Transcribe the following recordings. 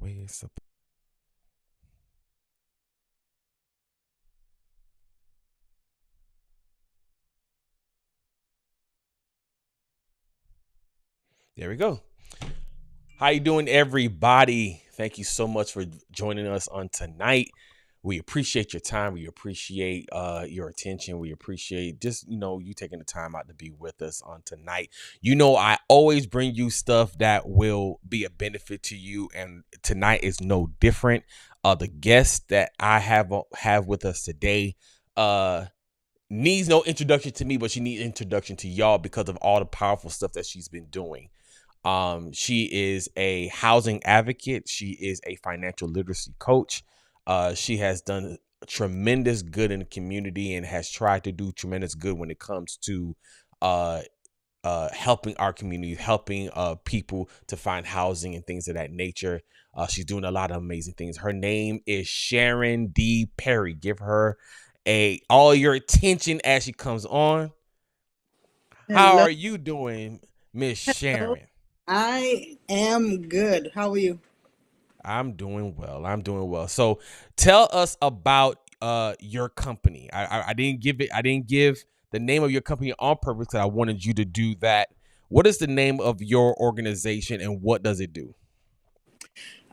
way it's supposed. There we go. How you doing, everybody? Thank you so much for joining us on tonight. We appreciate your time. We appreciate your attention. We appreciate just you taking the time out to be with us on tonight. I always bring you stuff that will be a benefit to you, and tonight is no different. The guest that I have with us today needs no introduction to me, but she needs introduction to y'all because of all the powerful stuff that she's been doing. She is a housing advocate. She is a financial literacy coach. She has done tremendous good in the community and has tried to do tremendous good when it comes to helping our community, helping people to find housing and things of that nature. She's doing a lot of amazing things. Her name is Sharon D. Perry. Give her all your attention as she comes on. How Hello. are you doing, Miss Hello. Sharon? I am good. How are you? I'm doing well. So tell us about your company. I didn't give it. I didn't give the name of your company on purpose because I wanted you to do that. What is the name of your organization and what does it do?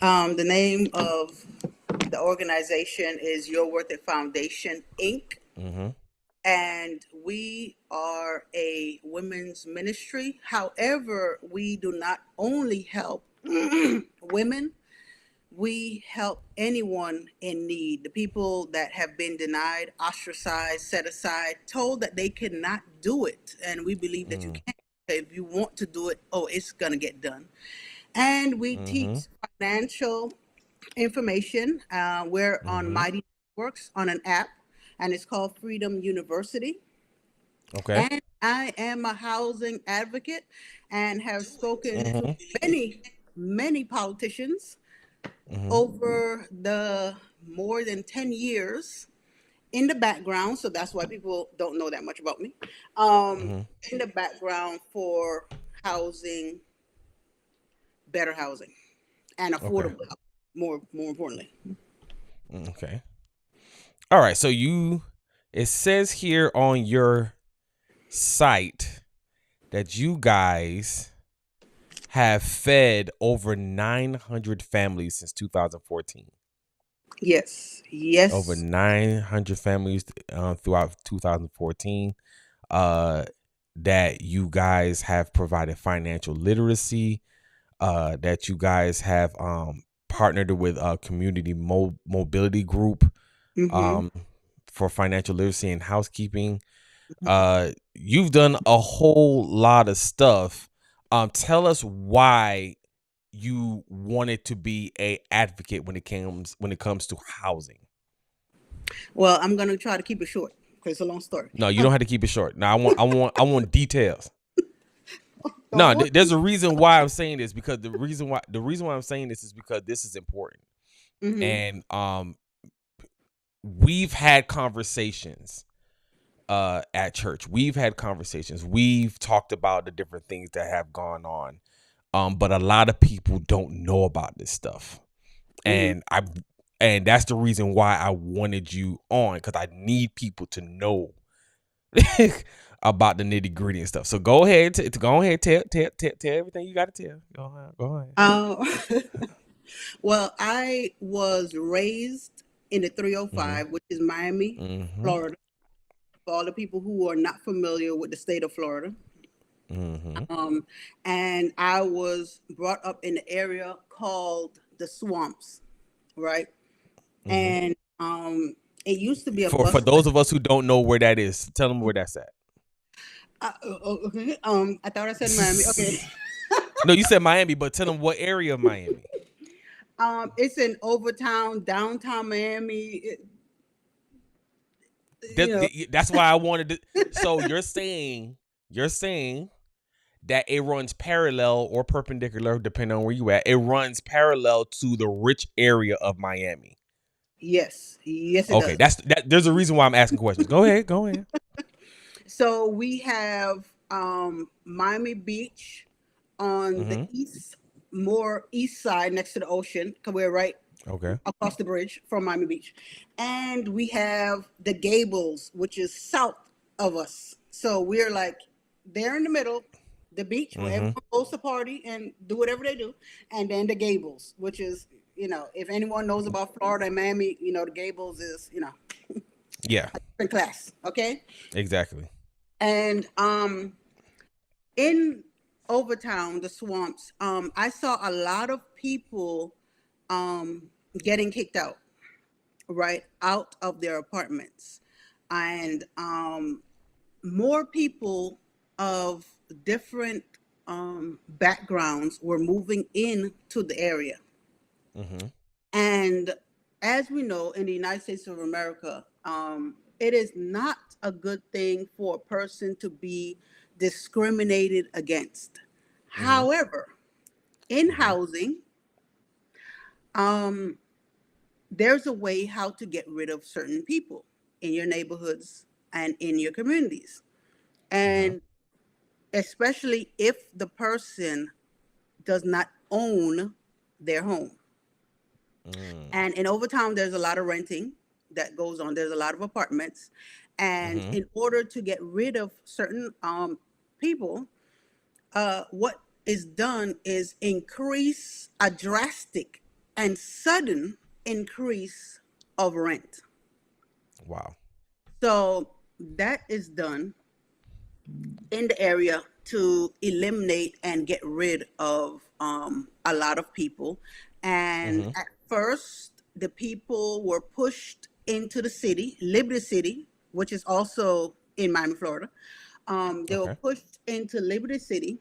The name of the organization is Your Worth It Foundation, Inc. Mm-hmm. And we are a women's ministry. However, we do not only help women, we help anyone in need. The people that have been denied, ostracized, set aside, told that they cannot do it. And we believe that you can. If you want to do it, it's going to get done. And we Mm-hmm. teach financial information. We're on Mm-hmm. Mighty Networks on an app, and it's called Freedom University. Okay. And I am a housing advocate and have spoken to Mm-hmm. many, many politicians Mm-hmm. over the more than 10 years in the background. So that's why people don't know that much about me. Mm-hmm. In the background for housing, better housing, and Okay. affordable housing, more importantly. Okay. All right. So it says here on your site that you guys have fed over 900 families since 2014. Yes, Over yes. 900 families throughout 2014. That you guys have provided financial literacy. That you guys have partnered with a community mobility group Mm-hmm. um, for financial literacy and housekeeping. You've done a whole lot of stuff. Tell us why you wanted to be a advocate when it comes to housing. Well, I'm gonna try to keep it short because it's a long story. No, you don't have to keep it short. Now I want details. Don't No, worry. there's a reason why I'm saying this because the reason why I'm saying this is because this is important. Mm-hmm. And we've had conversations at church. We've had conversations. We've talked about the different things that have gone on. But a lot of people don't know about this stuff. Mm-hmm. And that's the reason why I wanted you on because I need people to know about the nitty gritty and stuff. So go ahead, go ahead, tell everything you got to tell. Go ahead. Well, I was raised in the Mhm. 305, which is Miami, Mhm. Florida. For all the people who are not familiar with the state of Florida, Mhm. um, and I was brought up in the area called the Swamps, right? Mhm. And it used to be a For bus. those of us who don't know where that is, tell them where that's at. Okay. I thought I said Miami. Okay. No, you said Miami, but tell them what area of Miami. It's in Overtown, downtown Miami. You know, That's why I wanted to. So you're saying that it runs parallel or perpendicular, depending on where you at. It runs parallel to the rich area of Miami. yes, yes, it Okay, does. there's a reason why I'm asking questions. Go ahead, go ahead. So we have Miami Beach on the Mm-hmm. east, more east side next to the ocean, because we're right Okay. across the bridge from Miami Beach. And we have the Gables, which is south of us. So we're like there in the middle, the beach where Mm-hmm. everyone goes to party and do whatever they do. And then the Gables, which is, if anyone knows about Florida and Miami, the Gables is, Yeah. different class. Okay. Exactly. And in Overtown, the swamps, I saw a lot of people getting kicked out, right, out of their apartments. And more people of different backgrounds were moving into the area. Mm-hmm. And as we know, in the United States of America, it is not a good thing for a person to be discriminated against. Mm-hmm. However, in Mm-hmm. housing, um, there's a way how to get rid of certain people in your neighborhoods and in your communities. Mm-hmm. And especially if the person does not own their home. Mm. And in Overtown, there's a lot of renting that goes on. There's a lot of apartments. And Mm-hmm. in order to get rid of certain people, what is done is increase a drastic and sudden increase of rent. Wow. So that is done in the area to eliminate and get rid of a lot of people. And Mm-hmm. at first, the people were pushed into the city, Liberty City, which is also in Miami, Florida. They were Okay. pushed into Liberty City,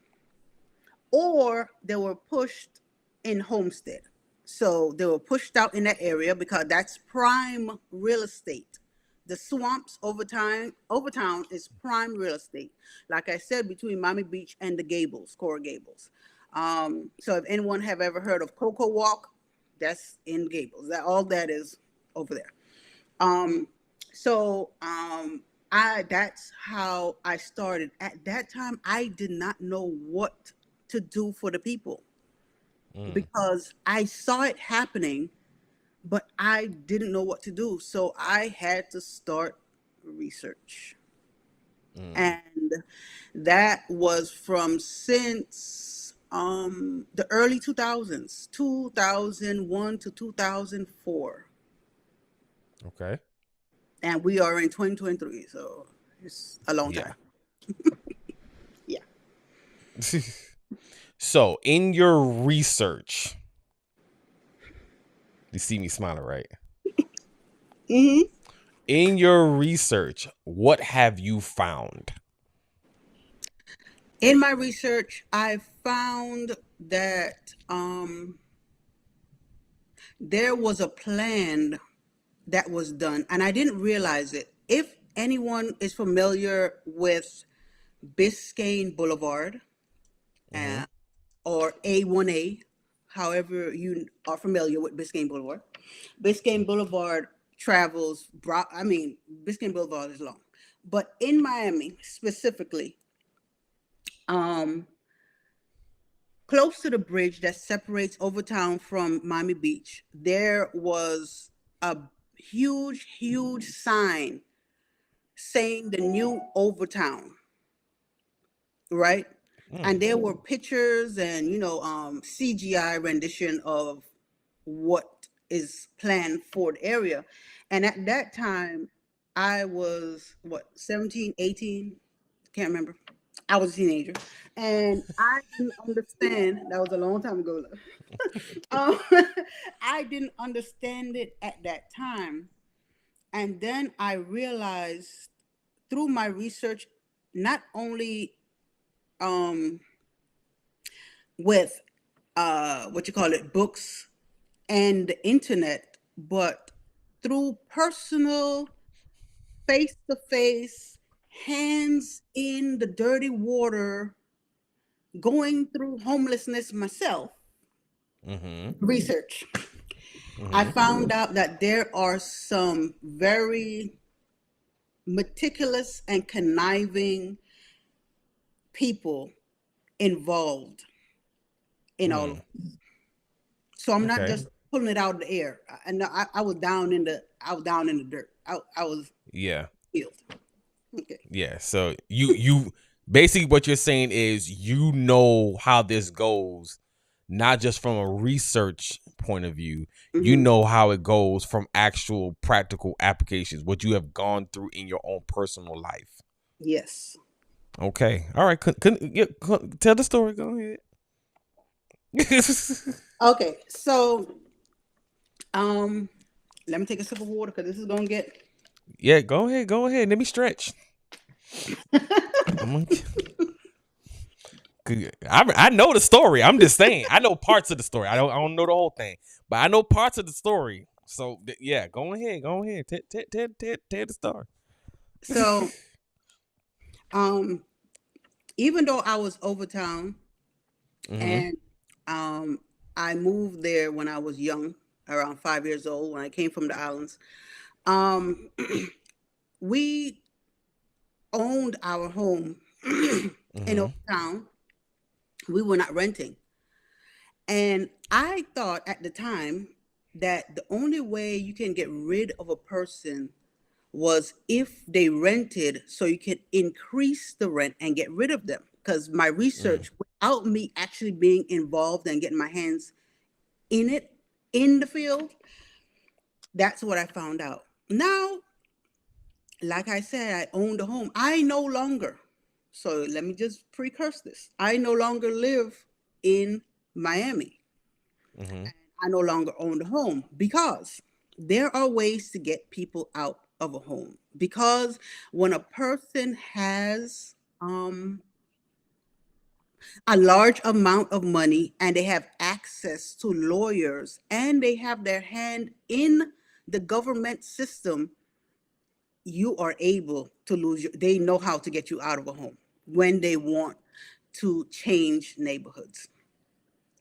or they were pushed in Homestead. So they were pushed out in that area because that's prime real estate. The swamps Overtown is prime real estate. Like I said, between Miami Beach and the Gables, Coral Gables. So if anyone have ever heard of Coco Walk, that's in Gables. That all that is over there. Um, so I that's how I started. At that time, I did not know what to do for the people Mm. because I saw it happening, but I didn't know what to do. So I had to start research. Mm. And that was from since the early 2000s, 2001 to 2004. Okay. And we are in 2023, so it's a long Yeah. time. Yeah. So, in your research, you see me smiling, right? hmm In your research, what have you found? In my research, I found that there was a plan that was done, and I didn't realize it. If anyone is familiar with Biscayne Boulevard Mm-hmm. uh, or A1A, however you are familiar with Biscayne Boulevard travels, Biscayne Boulevard is long. But in Miami specifically, um, close to the bridge that separates Overtown from Miami Beach, there was a huge sign saying the new Overtown, right? And Mm. there were pictures and CGI rendition of what is planned for the area. And at that time, I was what, 17, 18, can't remember. I was a teenager, and I didn't understand. That was a long time ago. um, I didn't understand it at that time, and then I realized through my research, not only um, with what you call it, books and the internet, but through personal, face to face, hands in the dirty water, going through homelessness myself, Mm-hmm. research. I Mm-hmm. found out that there are some very meticulous and conniving people involved in all of Mm, it. So I'm not okay. just pulling it out of the air. And I was down in the dirt. I was Yeah. healed. Okay. Yeah. So you basically what you're saying is you know how this goes, not just from a research point of view. You Hmm. know how it goes from actual practical applications, what you have gone through in your own personal life. Yes. Okay. All right. Tell the story. Go ahead. Okay. So um, let me take a sip of water because this is gonna get. Yeah. Go ahead. Go ahead. Let me stretch. I'm gonna, I know the story. I'm just saying. I know parts of the story. I don't know the whole thing, but I know parts of the story. So yeah, go ahead. Go ahead. Tell the story. So um, even though I was over town Mm-hmm. and um, I moved there when I was young, around 5 years old, when I came from the islands. Um, we owned our home in Mm-hmm. Old Town. We were not renting. And I thought at the time that the only way you can get rid of a person was if they rented, so you could increase the rent and get rid of them. Because my Mm. research, without me actually being involved and getting my hands in it, in the field, that's what I found out. Now, like I said, I owned a home. I no longer, so let me just precurse this. I no longer live in Miami. Mm-hmm. I no longer own the home because there are ways to get people out of a home. Because when a person has a large amount of money and they have access to lawyers and they have their hand in the government system, you are able to lose your, they know how to get you out of a home when they want to change neighborhoods.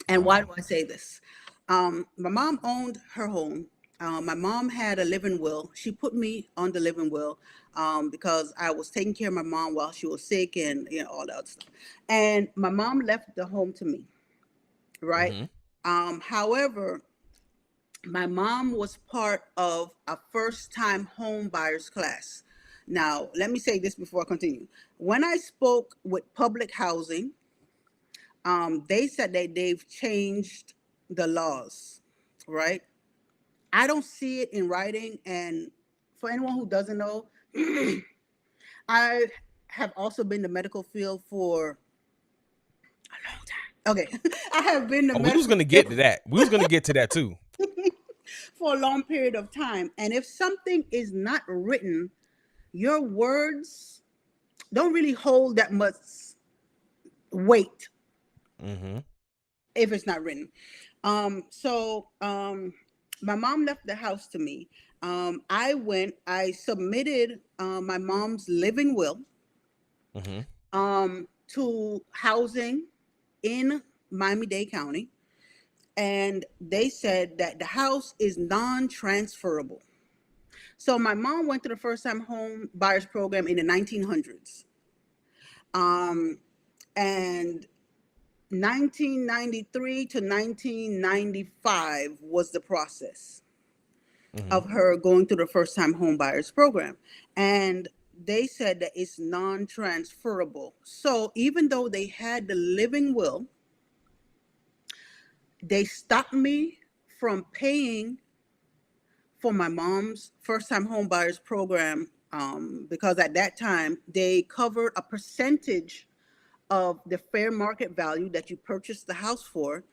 And why Wow. do I say this? My mom owned her home. My mom had a living will. She put me on the living will because I was taking care of my mom while she was sick and all that stuff. And my mom left the home to me, right? Mm-hmm. However, my mom was part of a first time home buyers class. Now, let me say this before I continue. When I spoke with public housing, they said that they've changed the laws, right? I don't see it in writing. And for anyone who doesn't know, I have also been in the medical field for a long time. Okay. I have been in the Oh, we was medical gonna get to field that. We was gonna get to that too. for a long period of time. And if something is not written, your words don't really hold that much weight Mm-hmm. if it's not written. So my mom left the house to me. I submitted my mom's living will Mm-hmm. to housing in Miami-Dade County, and they said that the house is non-transferable. So my mom went to the first time home buyers program in the 1900s. And 1993 to 1995 was the process Mm-hmm. of her going through the first time home buyers program. And they said that it's non transferable. So even though they had the living will, they stopped me from paying for my mom's first time home buyers program because at that time they covered a percentage of the fair market value that you purchased the house for,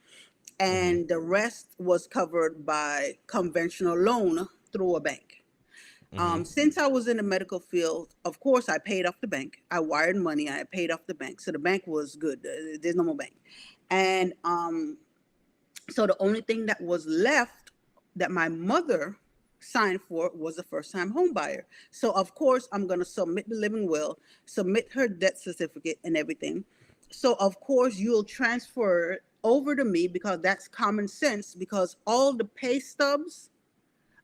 Mm-hmm. and the rest was covered by conventional loan through a bank. Mm-hmm. Since I was in the medical field, of course, I paid off the bank. I wired money. I paid off the bank, so the bank was good. There's no more bank, and so the only thing that was left that my mother signed for was a first time home buyer. So of course I'm going to submit the living will, submit her death certificate and everything. So of course you'll transfer it over to me because that's common sense, because all the pay stubs,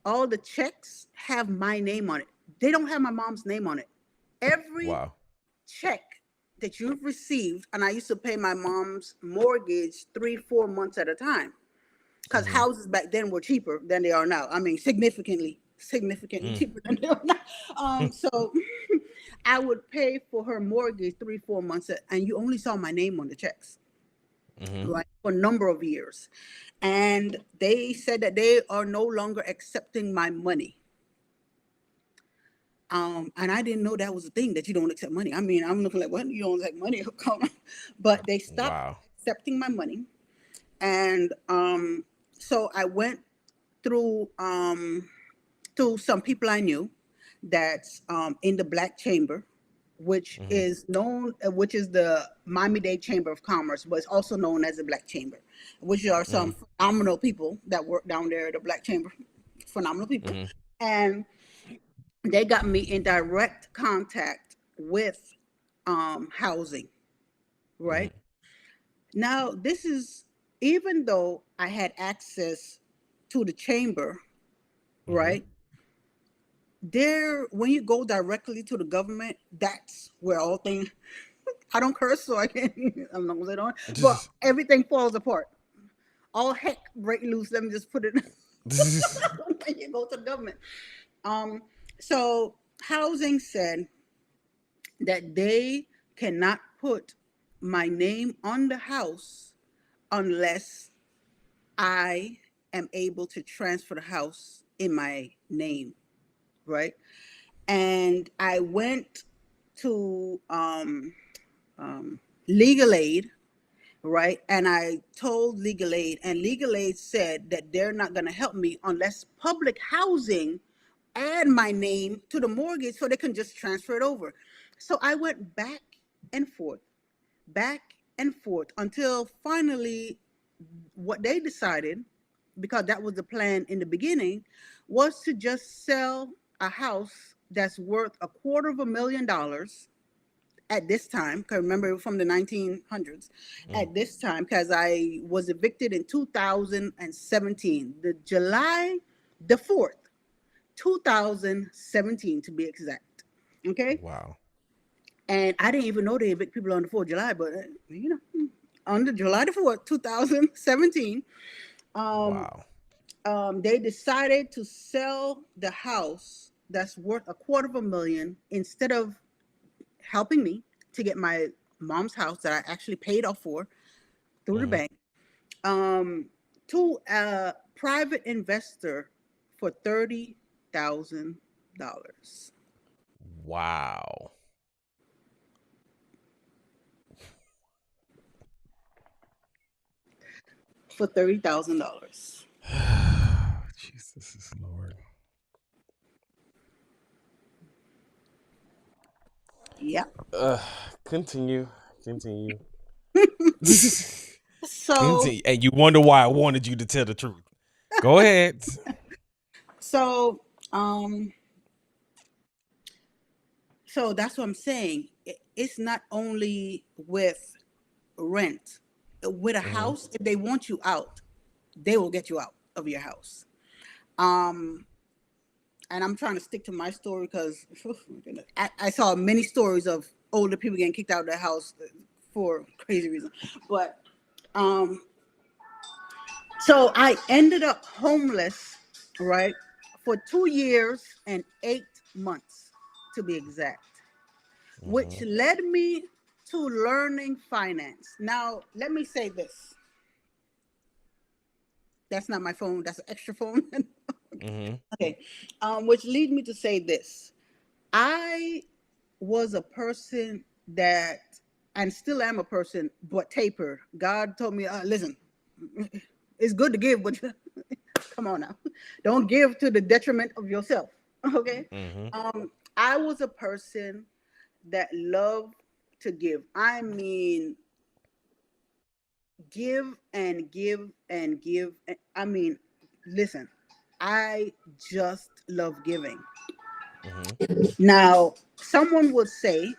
all the checks have my name on it. They don't have my mom's name on it. Every Wow. check that you've received, and I used to pay my mom's mortgage 3, 4 months at a time, because Mm-hmm. houses back then were cheaper than they are now. I mean, significantly cheaper than they are now. So I would pay for her mortgage 3, 4 months, and you only saw my name on the checks, Mm-hmm. right, for a number of years. And they said that they are no longer accepting my money. And I didn't know that was a thing, that you don't accept money. I mean, I'm looking like, what? You don't accept money? But they stopped Wow. accepting my money. And so I went through to some people I knew that's in the Black Chamber, which Mm-hmm. is known, which is the Miami-Dade Chamber of Commerce, but it's also known as the Black Chamber, which are some phenomenal people that work down there at the Black Chamber. Phenomenal people. Mm-hmm. And they got me in direct contact with housing, right? Mm-hmm. Now, this is, even though I had access to the chamber, Mm-hmm. right? There, when you go directly to the government, that's where all things, I don't curse, so I can't, I'm not gonna say don't, but everything falls apart. All heck break loose. Let me just put it when you go to the government. Um, so housing said that they cannot put my name on the house unless I am able to transfer the house in my name, right? And I went to legal aid, right? And I told legal aid, and legal aid said that they're not going to help me unless public housing add my name to the mortgage so they can just transfer it over. So I went back and forth until finally what they decided, because that was the plan in the beginning, was to just sell a house that's worth $250,000 at this time. Because remember, from the 1900s, at this time, because I was evicted in 2017, the July the 4th, 2017 to be exact. Okay. Wow. And I didn't even know they evict people on the 4th of July, but on the July the 4th, 2017, Wow. they decided to sell the house that's worth $250,000 instead of helping me to get my mom's house that I actually paid off for through the Mm-hmm. bank, to a private investor for $30,000. Wow. For $30,000. Jesus is Lord. Yeah. Continue. So Continue. And you wonder why I wanted you to tell the truth. Go ahead. so um so that's what I'm saying. It's not only with rent. With a Mm-hmm. house, if they want you out, they will get you out of your house. Um and I'm trying to stick to my story because I saw many stories of older people getting kicked out of their house for crazy reasons. But um, so I ended up homeless, right, for 2 years and 8 months to be exact, which Mm-hmm. led me to learning finance. Now, let me say this. That's not my phone. That's an extra phone. Mm-hmm. Okay. Which lead me to say this. I was a person that, and still am a person, but taper. God told me, listen, it's good to give, but come on now, don't give to the detriment of yourself. Okay. Mm-hmm. I was a person that loved to give. I mean, give and give and give. I mean, listen, I just love giving. Mm-hmm. Now, someone would say,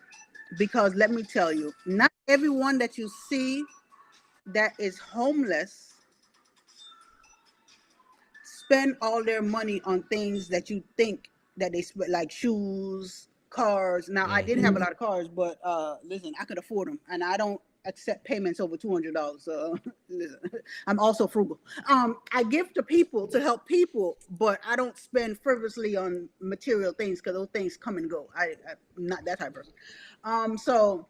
because let me tell you, not everyone that you see that is homeless spend all their money on things that you think that they spend, like shoes, cars. Now I Mm, didn't have a lot of cars, but listen, I could afford them, and I don't accept payments over $200. So listen, I'm also frugal. I give to people to help people, but I don't spend frivolously on material things because those things come and go. I'm not that type of person. So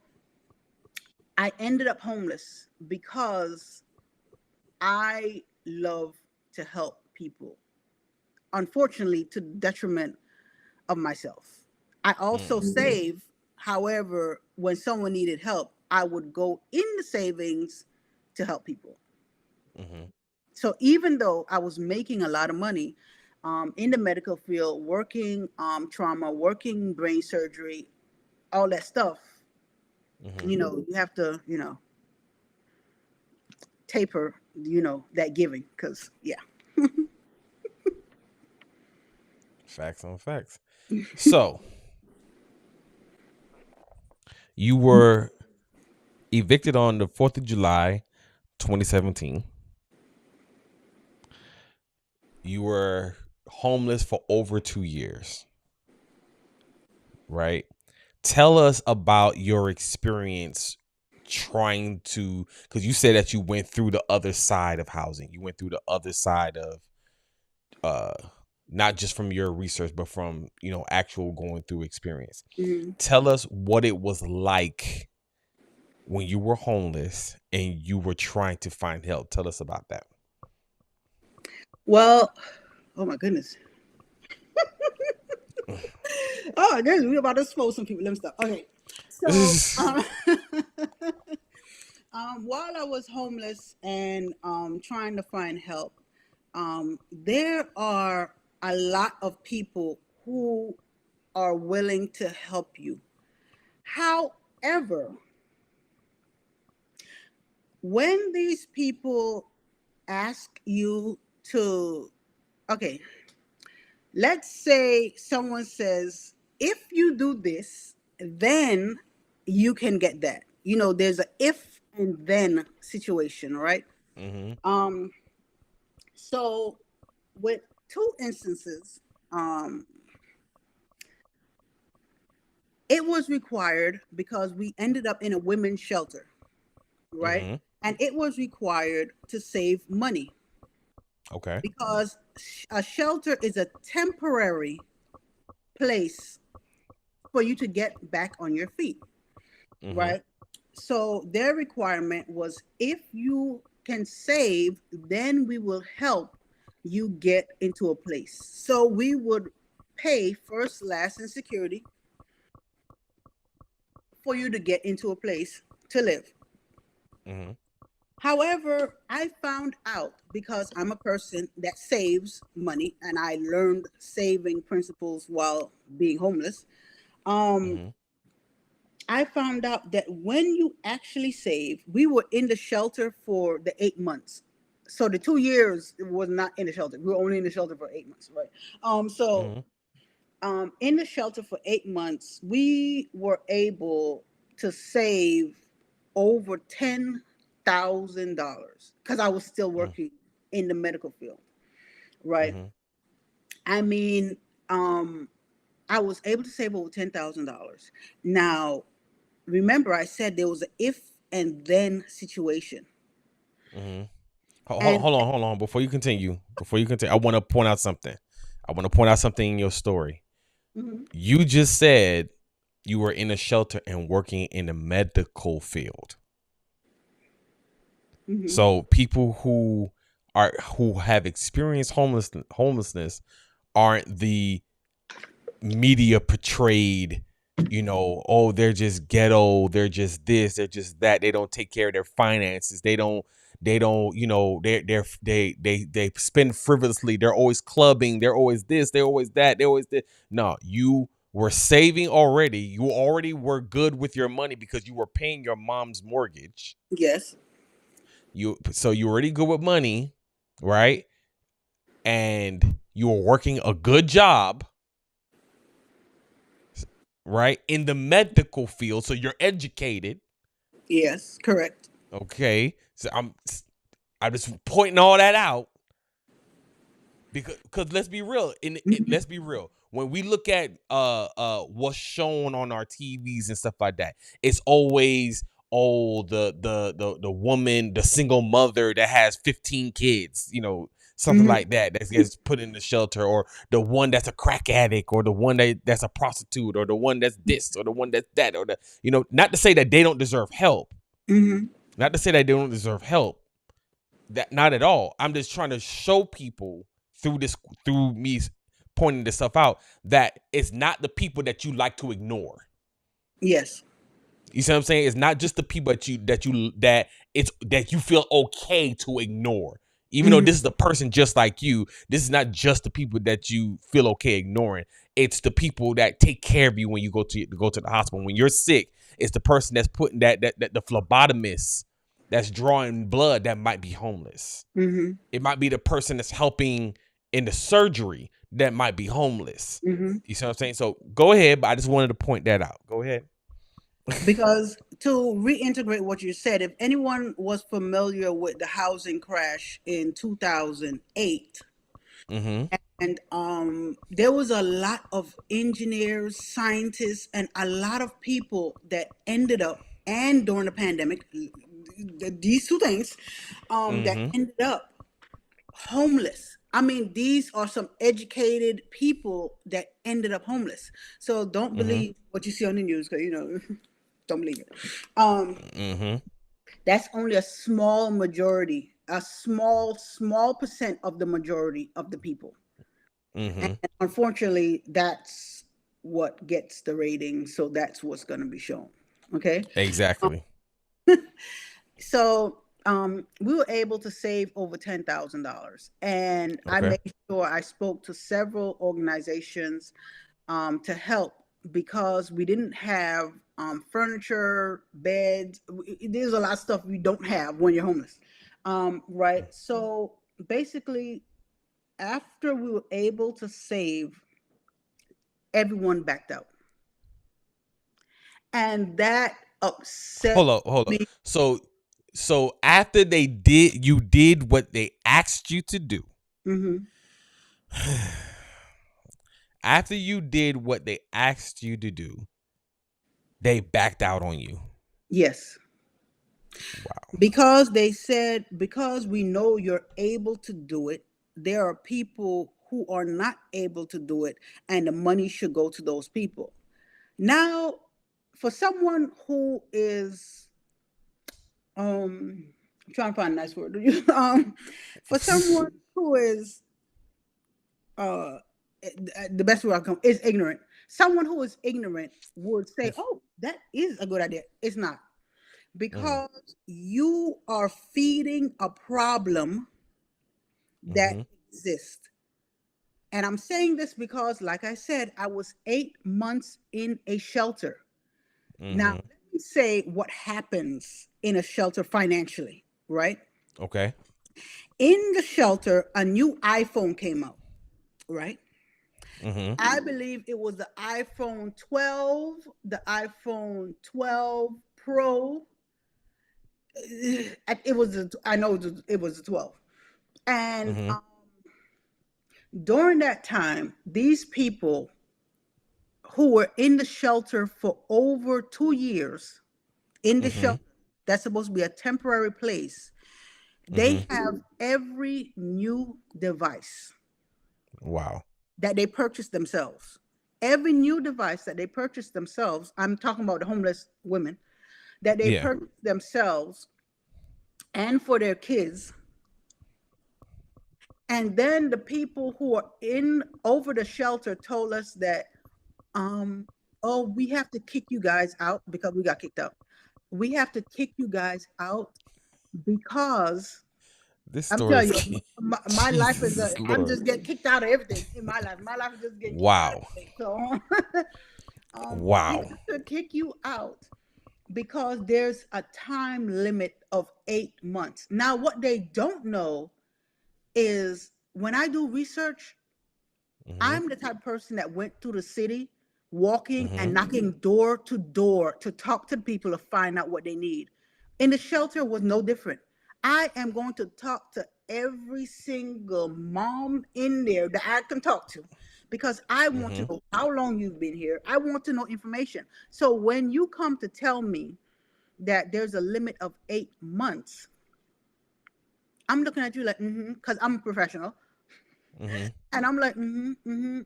I ended up homeless because I love to help people. Unfortunately, to the detriment of myself. I also mm, save. However, when someone needed help, I would go in the savings to help people. mhm, So even though I was making a lot of money in the medical field, working trauma, working brain surgery, all that stuff, mhm. you have to, taper, that giving because, yeah. Facts on facts. So you were evicted on the 4th of July, 2017. You were homeless for over 2 years, right? Tell us about your experience trying to, because you said that you went through the other side of housing. You went through the other side of, uh, not just from your research, but from, actual going through experience. Mhm. Tell us what it was like when you were homeless and you were trying to find help. Tell us about that. Well, oh my goodness. Oh my goodness, we're about to expose some people. Let me stop. Okay. So, while I was homeless and trying to find help, there are a lot of people who are willing to help you. However, when these people ask you to, okay, let's say someone says, if you do this, then you can get that. There's a if and then situation, right? Mm-hmm. Um, so with two instances, it was required because we ended up in a women's shelter, right? Mm-hmm. And it was required to save money Okay. because a shelter is a temporary place for you to get back on your feet, Mm-hmm. right? So their requirement was if you can save, then we will help you get into a place. So we would pay first, last, and security for you to get into a place to live. Mm-hmm. However, I found out because I'm a person that saves money and I learned saving principles while being homeless. Um, Mm-hmm. I found out that when you actually save, we were in the shelter for the 8 months. So the 2 years was not in the shelter. We were only in the shelter for 8 months, right? So Mm-hmm. in the shelter for 8 months, we were able to save over $10,000 because I was still working in the medical field, right? Mm-hmm. I mean, I was able to save over $10,000. Now, remember, I said there was an if and then situation, Mm-hmm. and Hold on. Before you continue, I want to point out something. I want to point out something in your story. mhm, You just said you were in a shelter and working in the medical field. mhm, So people who have experienced homelessness aren't the media portrayed, oh, they're just ghetto, they're just this, they're just that, they don't take care of their finances, they don't, they spend frivolously, they're always clubbing, they're always this, they're always that, they're always this. No, you were saving already. You already were good with your money because you were paying your mom's mortgage. yes, So you already good with money, right? And you were working a good job, right, in the medical field, so you're educated. yes, correct. Okay, so I'm just pointing all that out. Because let's be real, Mhm. let's be real. When we look at what's shown on our TVs and stuff like that, it's always the woman, the single mother that has 15 kids, something Mhm. like that gets put in the shelter, or the one that's a crack addict, or the one that's a prostitute, or the one that's this, or the one that's that, or not to say that they don't deserve help, Mhm. not to say that they don't deserve help, that not at all. I'm just trying to show people through me pointing this stuff out that it's not the people that you like to ignore. Yes. You see what I'm saying? It's not just the people that you feel okay to ignore. Even though Mhm. this is the person just like you, this is not just the people that you feel okay ignoring. It's the people that take care of you when you go to the hospital. When you're sick, it's the person that's putting that the phlebotomist that's drawing blood that might be homeless. Mhm. It might be the person that's helping in the surgery that might be homeless. Mhm. You see what I'm saying? So go ahead, but I just wanted to point that out. Go ahead. Because to reintegrate what you said, if anyone was familiar with the housing crash in 2008, Mm-hmm. and there was a lot of engineers, scientists, and a lot of people that ended up, and during the pandemic, these two things, that Mm-hmm. ended up homeless. I mean, these are some educated people that ended up homeless. So don't Mm-hmm. believe what you see on the news, because don't believe it. Um, Mm-hmm. that's only a small majority, a small percent of the majority of the people. And Mm-hmm. unfortunately, that's what gets the rating. So that's what's going to be shown. Okay. Exactly. So we were able to save over $10,000. And I Okay. made sure I spoke to several organizations to help, because we didn't have furniture, beds. There's a lot of stuff you don't have when you're homeless. Right. So basically, after we were able to save, everyone backed out. And that upset Hold up. me. So after you did what they asked you to do. Hmm. After you did what they asked you to do, they backed out on you. Yes. Wow. Because they said, because we know you're able to do it, there are people who are not able to do it, and the money should go to those people. Now, for someone who is, I'm trying to find a nice word. For someone who is, uh, the best word I come is ignorant. Someone who is ignorant would say, "Oh, that is a good idea." It's not, Mm-hmm. because you are feeding a problem that Mm-hmm. exists. And I'm saying this because, like I said, I was 8 months in a shelter. Now, Mm-hmm. let me say what happens in a shelter financially, right? Okay. In the shelter, a new iPhone came out, right? Mm-hmm. I believe it was the iPhone 12, the iPhone 12 Pro. It was, I know it was the 12. And Mm-hmm. during that time, these people who were in the shelter for over 2 years, in the Mm-hmm. shelter, that's supposed to be a temporary place, Mm-hmm. they have every new device Wow. that they purchased themselves. Every new device that they purchased themselves, I'm talking about the homeless women, that they Yeah. purchased themselves and for their kids. And then the people who are in over the shelter told us that, um, oh, we have to kick you guys out, because we got kicked out. We have to kick you guys out because This I'm story telling is you, my life is Jesus I'm Lord. just getting kicked out of everything in my life. My life is just getting kicked out of Wow. everything. So we Wow. have to kick you out because there's a time limit of 8 months. Now, what they don't know is, when I do research, Mm-hmm. I'm the type of person that went through the city, walking Mm-hmm. and knocking door to door to talk to people to find out what they need. In the shelter was no different. I am going to talk to every single mom in there that I can talk to, because I want to Mm-hmm. know how long you've been here. I want to know information. So when you come to tell me that there's a limit of 8 months, I'm looking at you like, because I'm a professional. Mm-hmm. And I'm like, And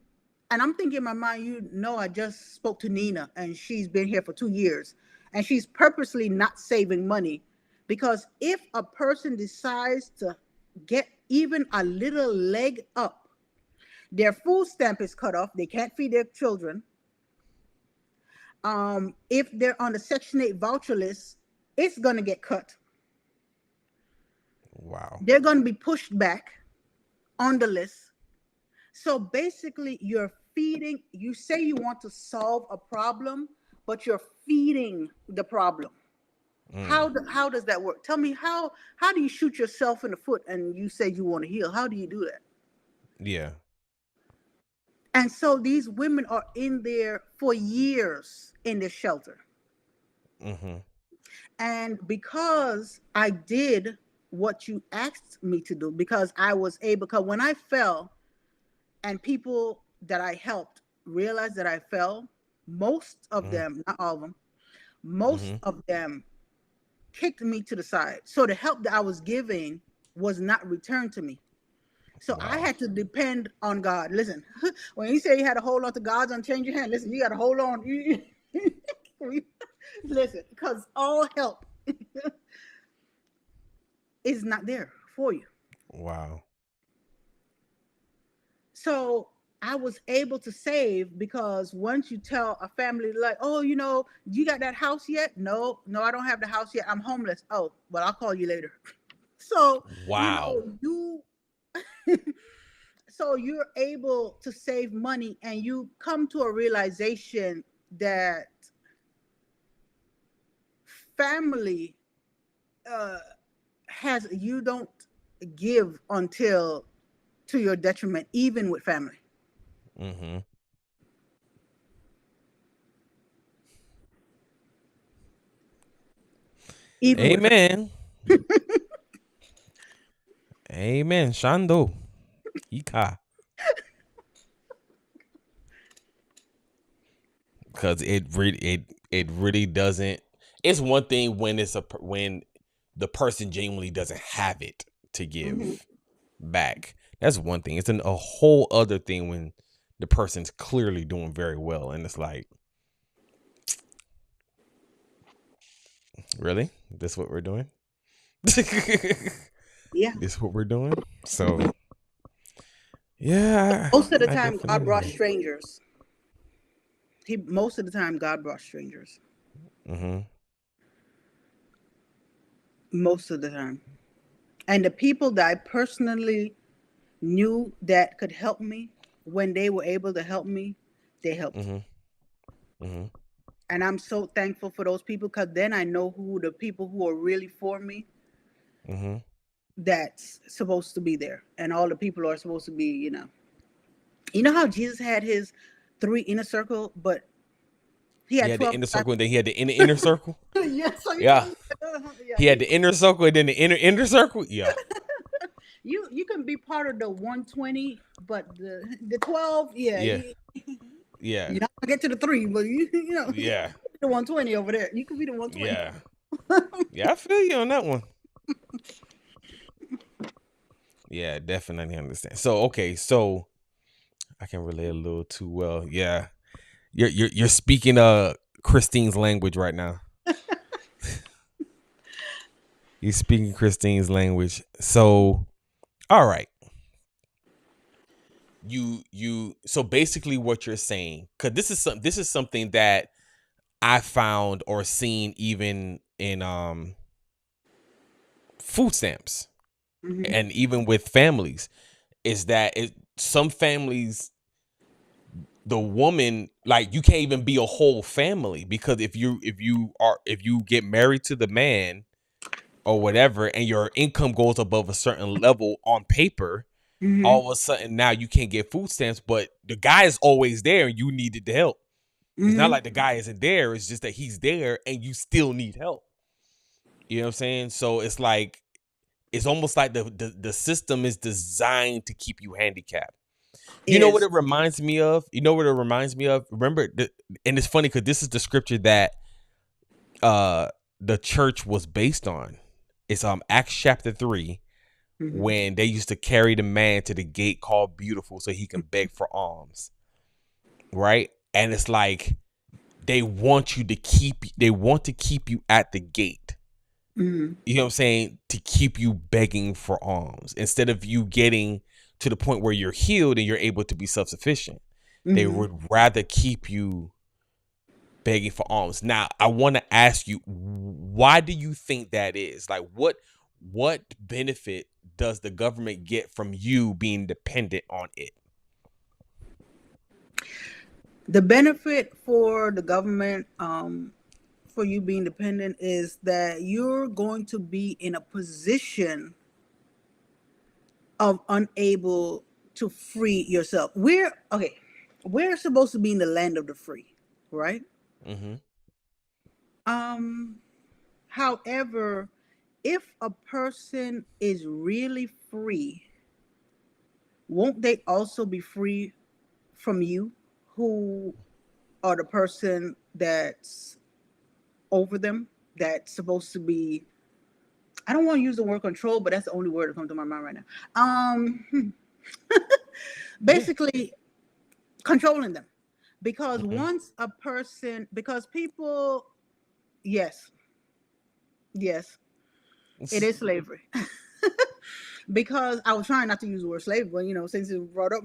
I'm thinking in my mind, I just spoke to Nina and she's been here for 2 years and she's purposely not saving money. Because if a person decides to get even a little leg up, their food stamp is cut off, they can't feed their children. If they're on the Section 8 voucher list, it's going to get cut. Wow. They're going to be pushed back on the list. So basically, you say you want to solve a problem, but you're feeding the problem. How does that work? Tell me, how do you shoot yourself in the foot and you say you want to heal? How do you do that? Yeah. And so these women are in there for years in this shelter. Mm-hmm. And because I did what you asked me to do, because when I fell and people that I helped realized that I fell, most of them, not all of them, most of them kicked me to the side. So the help that I was giving was not returned to me. So I had to depend on God. Listen, when you say you had to hold on to God's unchanging hand, listen, you got to hold on. Listen, because all help is not there for you. Wow. So I was able to save, because once you tell a family like, oh, you got that house yet? No, I don't have the house yet. I'm homeless. Oh, well, I'll call you later. So, Wow. so you're able to save money, and you come to a realization that family you don't give until to your detriment, even with family. Mm-hmm. Even with Amen. Amen. Shando. Ika. Because it really doesn't. It's one thing when when the person genuinely doesn't have it to give back. That's one thing. It's a whole other thing when the person's clearly doing very well, and it's like, really, this what we're doing? Yeah. This what we're doing. So yeah, Most of the I time, God brought definitely. strangers. Most of the time, God brought strangers. Mm-hmm. Most of the time. And the people that I personally knew that could help me, when they were able to help me, they helped. Mm-hmm. Mm-hmm. And I'm so thankful for those people, because then I know who the people who are really for me, Mm-hmm. that's supposed to be there. And all the people are supposed to be, You know how Jesus had his 3 inner circle, but he He had had the 12 inner circle, disciples. and then he had the inner circle. Yeah, so Yeah. yeah, He had the inner circle and then the inner circle. Yeah. you can be part of the 120, but the 12, yeah, Yeah. Yeah. you're not gonna get to the 3, but Yeah. the 120 over there. You can be the 120. Yeah. Yeah, I feel you on that one. Yeah, definitely understand. So okay, so I can relate a little too well. Yeah. You're speaking Christine's language right now. You're speaking Christine's language. So all right. So basically what you're saying, because this is something that I found or seen even in food stamps and even with families, is that some families, the woman, like, you can't even be a whole family, because if you get married to the man or whatever, and your income goes above a certain level on paper, all of a sudden now you can't get food stamps, but the guy is always there and you needed the help. It's not like the guy isn't there, it's just that he's there and you still need help. You know what I'm saying? So it's like, it's almost like the system is designed to keep you handicapped. You know what Is it reminds me of? You know what it reminds me of? Remember, and it's funny because this is the scripture that uh the church was based on. It's Acts chapter 3, Mhm. when they used to carry the man to the gate called Beautiful so he can beg for alms, right? And it's like they want to keep you at the gate. Mhm. You know what I'm saying? To keep you begging for alms instead of you getting to the point where you're healed and you're able to be self-sufficient. They Mhm. would rather keep you begging for alms. Now, I want to ask you, why do you think that is? Like, what benefit does the government get from you being dependent on it? The benefit for the government, for you being dependent, is that you're going to be in a position of unable to free yourself. We're supposed to be in the land of the free, right? Mm-hmm. Um, However, if a person is really free, won't they also be free from you, who are the person that's over them, that's supposed to be, I don't want to use the word control, but that's the only word that comes to my mind right now. Yeah. Basically controlling them. Because Mm-hmm. once a person, because people, yes, yes, it is slavery. Because I was trying not to use the word slave, but since it brought up,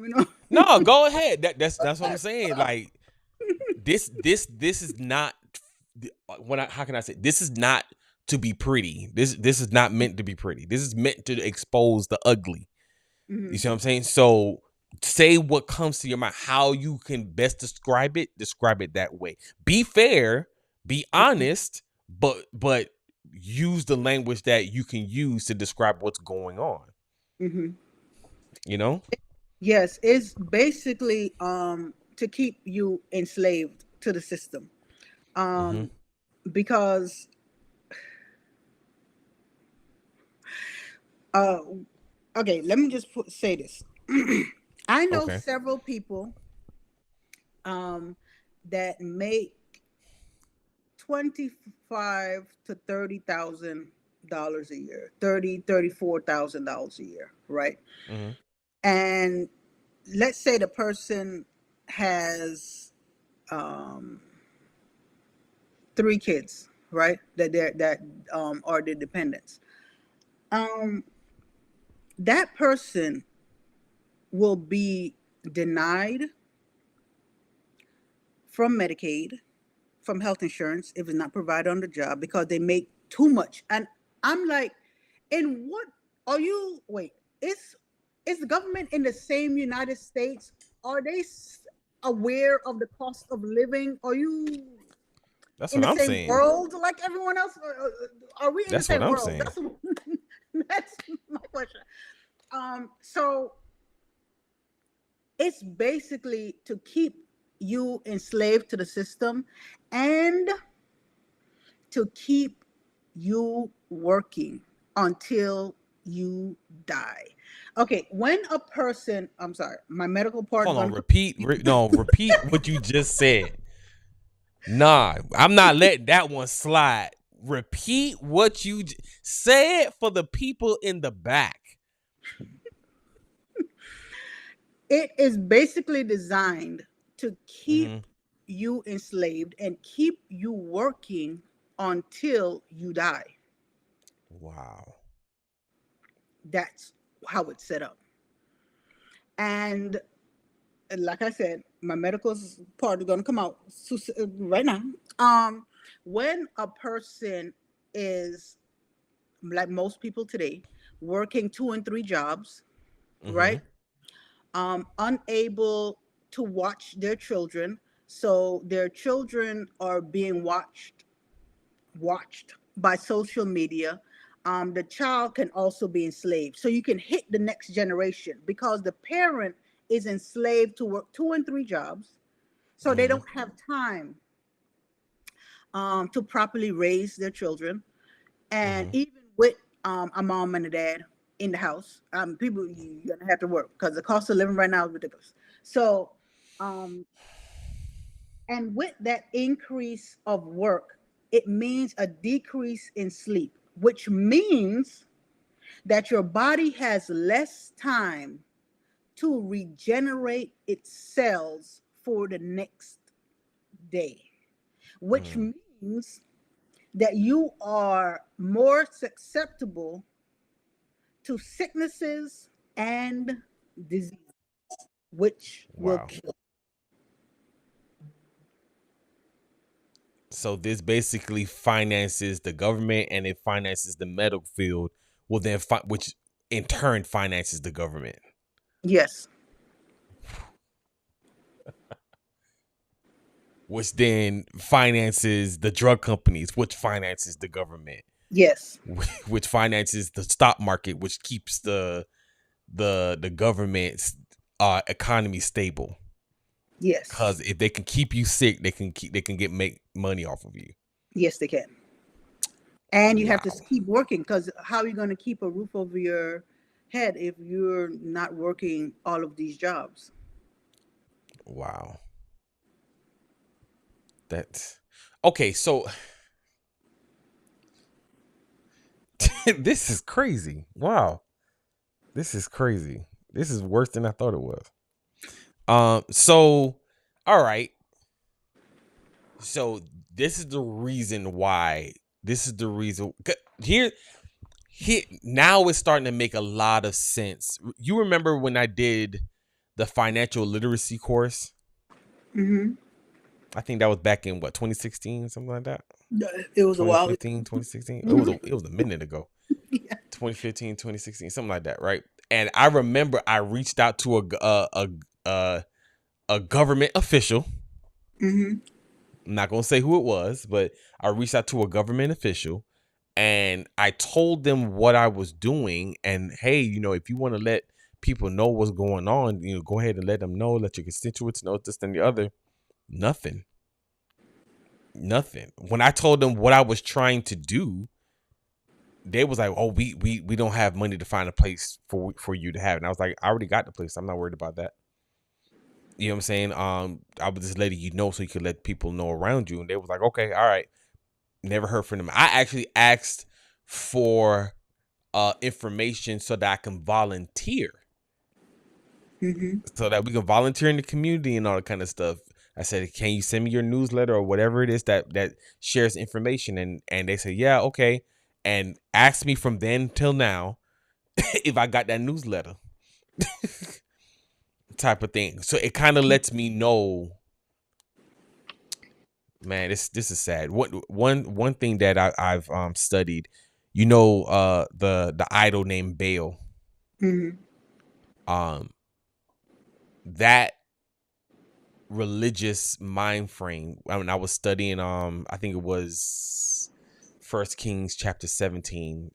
No, go ahead. That's what I'm saying. Like this is not how can I say, this is not to be pretty. This is not meant to be pretty. This is meant to expose the ugly. You Mhm. see what I'm saying? So say what comes to your mind, how you can best describe it that way. Be fair, be honest, but use the language that you can use to describe what's going on. Mhm. You know? Yes, it's basically to keep you enslaved to the system. Mm-hmm. Um because uh okay, let me just say this. I know Okay. several people um that make 25 to $30,000 a year, 34,000 dollars a year, right? Mm-hmm. And let's say the person has um 3 kids, right? That are the dependents. Um, that person will be denied from Medicaid, from health insurance if it's not provided on the job because they make too much. And I'm like, in what are you? Wait, is the government in the same United States? Are they aware of the cost of living? Are you That's in what the I'm same saying. world like everyone else? Are we in the That's what same I'm world? saying. That's my question. So it's basically to keep you enslaved to the system and to keep you working until you die. Okay, when a person, I'm sorry, my medical part Hold on, gonna come. repeat what you just said. Nah, I'm not letting that one slide. Repeat what say it for the people in the back. It is basically designed to Mm-hmm. keep you enslaved and keep you working until you die. Wow. That's how it's set up. And like I said, my medical part is going to come out right now. Um, when a person is, like most people today, working 2 and 3 jobs, Mm-hmm. right? Unable to watch their children, so their children are being watched by social media. The child can also be enslaved. So you can hit the next generation because the parent is enslaved to work 2 and 3 jobs. So they Mm-hmm. don't have time to properly raise their children. And Mm-hmm. even with a mom and a dad in the house. People, you're gonna have to work because the cost of living right now is ridiculous. So, um, and with that increase of work, it means a decrease in sleep, which means that your body has less time to regenerate its cells for the next day, which Mm, means that you are more susceptible to sicknesses and disease, which will wow. kill. So this basically finances the government and it finances the medical field, well then which in turn finances the government, Yes, which then finances the drug companies, which finances the government, yes, which finances the stock market, which keeps the government's economy stable. yes, Because if they can keep you sick, they can make money off of you. yes, they can. And you have to Wow, keep working because how are you going to keep a roof over your head if you're not working all of these jobs? wow. That's okay. So this is crazy. Wow, this is crazy. This is worse than I thought it was. So all right. So this is the reason why. This is the reason here. Here now it's starting to make a lot of sense. You remember when I did the financial literacy course? Mm-hmm. I think that was back in what 2016, something like that. It was a while. 2015, 2016. Mhm. It was a minute ago. Yeah. 2015, 2016, something like that, right? And I remember I reached out to a government official. Mm-hmm. I'm not gonna say who it was, but I reached out to a government official and I told them what I was doing. And hey, if you want to let people know what's going on, go ahead and let them know, let your constituents know this and the other. Nothing. Nothing. When I told them what I was trying to do, they was like, "Oh, we don't have money to find a place for you to have." And I was like, "I already got the place. I'm not worried about that." You know what I'm saying? I was just letting you know so you could let people know around you. And they was like, "Okay, all right." Never heard from them. I actually asked for information so that I can volunteer, Mm-hmm. so that we can volunteer in the community and all that kind of stuff. I said, "Can you send me your newsletter or whatever it is that shares information?" And they said, "Yeah, okay." And asked me from then till now if I got that newsletter type of thing. So it kind of lets me know, man, this is sad. One thing that I've studied, the idol named Baal. Mm-hmm. Um that religious mind frame. I mean, I was studying I think it was First Kings chapter 17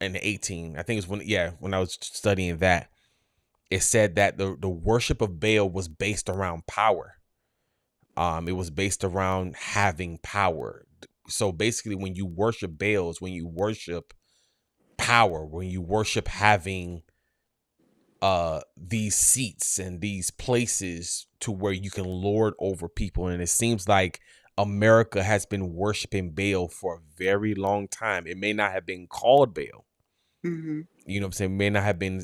and 18. I think it's when I was studying that, it said that the worship of Baal was based around power. It was based around having power. So basically when you worship Baals, when you worship power, when you worship having these seats and these places to where you can lord over people. And it seems like America has been worshiping Baal for a very long time. It may not have been called Baal, Mm-hmm. you know what I'm saying, may not have been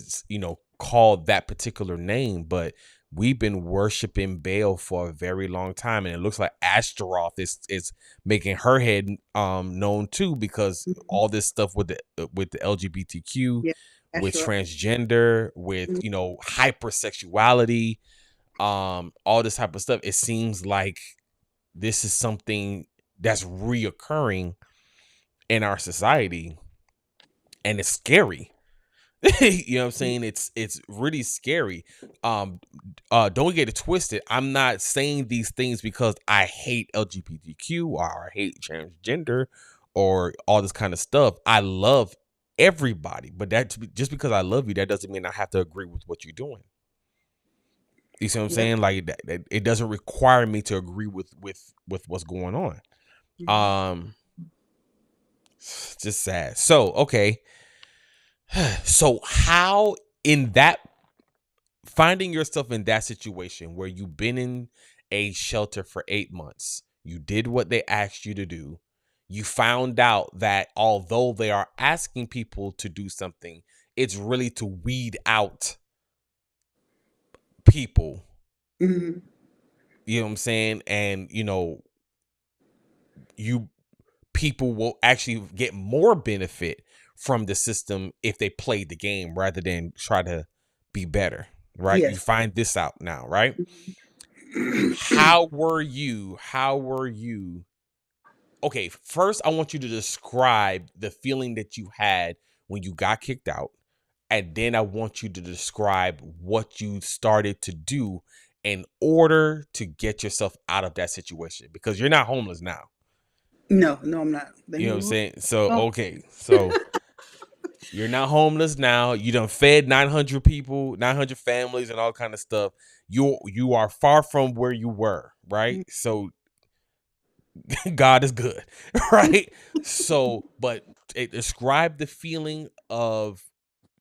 called that particular name, but we've been worshiping Baal for a very long time. And it looks like Ashtaroth is making her head known too, because Mm-hmm. all this stuff with the LGBTQ, Yeah, with that's right. transgender, with hypersexuality, all this type of stuff, it seems like this is something that's reoccurring in our society, and it's scary. You know what I'm saying? It's really scary. Don't get it twisted. I'm not saying these things because I hate LGBTQ or I hate transgender or all this kind of stuff. I love everybody, but just because I love you, that doesn't mean I have to agree with what you're doing. You see what I'm Yep. saying? Like that it doesn't require me to agree with what's going on. Mm-hmm. Um, Just sad. So, okay. So how in that finding yourself in that situation where you've been in a shelter for 8 months, you did what they asked you to do. You found out that although they are asking people to do something, it's really to weed out people. Hmm. You know what I'm saying? And you people will actually get more benefit from the system if they play the game rather than try to be better, right? You Yes. find this out now, right? Mhm. How were you okay, first I want you to describe the feeling that you had when you got kicked out, and then I want you to describe what you started to do in order to get yourself out of that situation, because you're not homeless now. No, no, I'm not. You know what I'm No. saying? So Oh. okay, so you're not homeless now. You done fed 900 people, 900 families, and all kind of stuff. You are far from where you were, right? So God is good, right? So, but describe the feeling of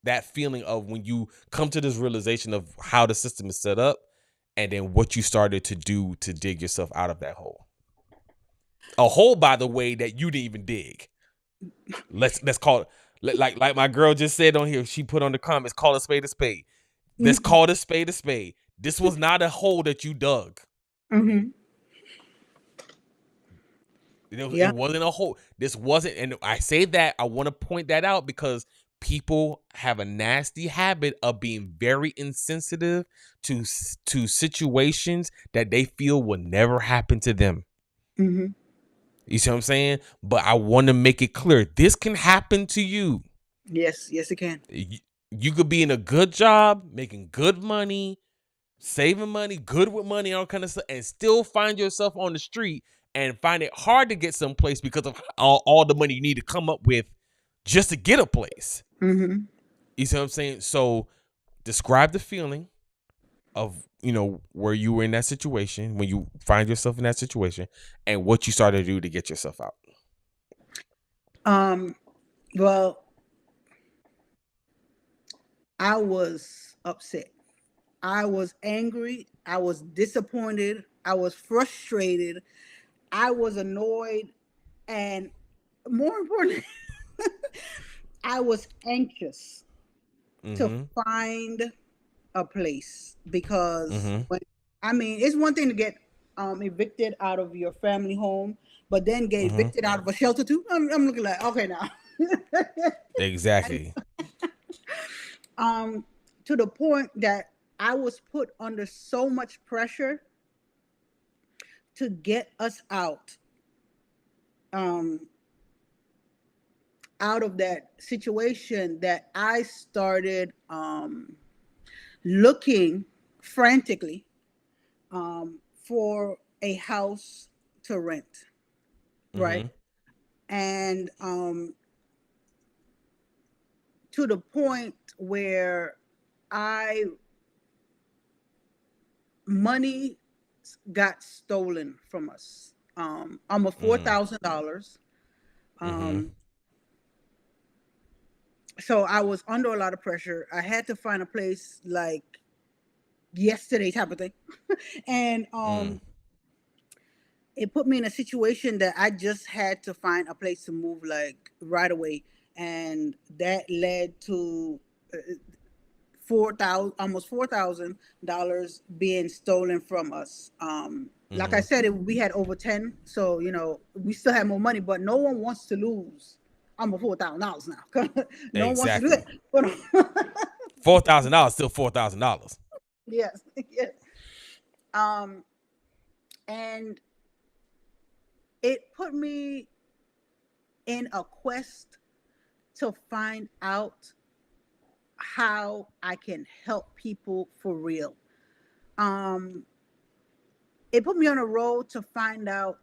that feeling of when you come to this realization of how the system is set up, and then what you started to do to dig yourself out of that hole. A hole, by the way, that you didn't even dig. Let's call it like my girl just said on here. She put on the comments, call a spade a spade. Let's Mm-hmm. call it a spade a spade. This was not a hole that you dug. Mm-hmm. It Yeah. wasn't a hole. This wasn't, and I say that I want to point that out because people have a nasty habit of being very insensitive to situations that they feel will never happen to them. Mm-hmm. You see what I'm saying? But I want to make it clear this can happen to you. Yes. Yes, it can. You could be in a good job, making good money, saving money, good with money, all kind of stuff, and still find yourself on the street and find it hard to get someplace because of all the money you need to come up with just to get a place. Mm-hmm. You see what I'm saying? So describe the feeling of where you were in that situation, when you find yourself in that situation, and what you started to do to get yourself out. Um. Well, I was upset. I was angry. I was disappointed. I was frustrated. I was annoyed, and more importantly, I was anxious to Mm-hmm. find a place because Mm-hmm. when I mean, it's one thing to get evicted out of your family home, but then get Mm-hmm. evicted out of a shelter too. I'm looking like, okay, now. Exactly. um, to the point that I was put under so much pressure to get us um, out of that situation that I started looking frantically for a house to rent, right? Mm-hmm. And to the point where I money got stolen from us. Almost $4,000. Mm-hmm. Um, so I was under a lot of pressure. I had to find a place like yesterday type of thing, and Mm. it put me in a situation that I just had to find a place to move like right away, and that led to 4,000, almost $4,000 being stolen from us. Like I Mm-hmm. said, we had over 10, so we still have more money, but no one wants to lose almost $4,000 now. No one wants to do Exactly. that. But $4,000 still $4,000. yes, yes. Um, and it put me in a quest to find out how I can help people for real. Um, it put me on a road to find out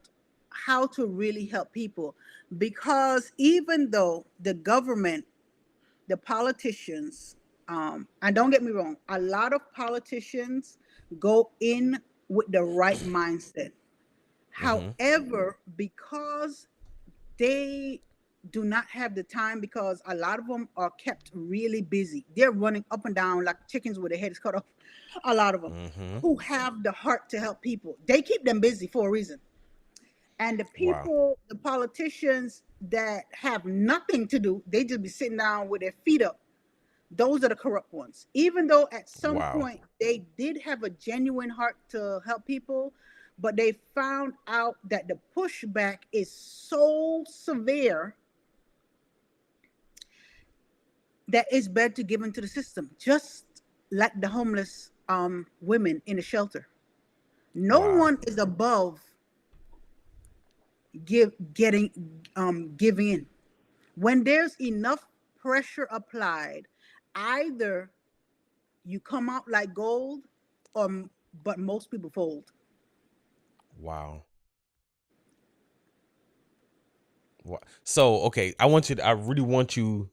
how to really help people, because even though the government, the politicians, and don't get me wrong, a lot of politicians go in with the right mindset. Mm-hmm. However, because they do not have the time because a lot of them are kept really busy. They're running up and down like chickens with their heads cut off. A lot of them Mm-hmm. who have the heart to help people. They keep them busy for a reason. And the Wow. people, the politicians that have nothing to do, they just be sitting down with their feet up. Those are the corrupt ones. Even though at some Wow. point they did have a genuine heart to help people, but they found out that the pushback is so severe that it's better to give into the system. Just like the homeless women in the shelter. No Wow. one is above giving in. When there's enough pressure applied, either you come out like gold, or but most people fold. Wow. So, okay, I really want you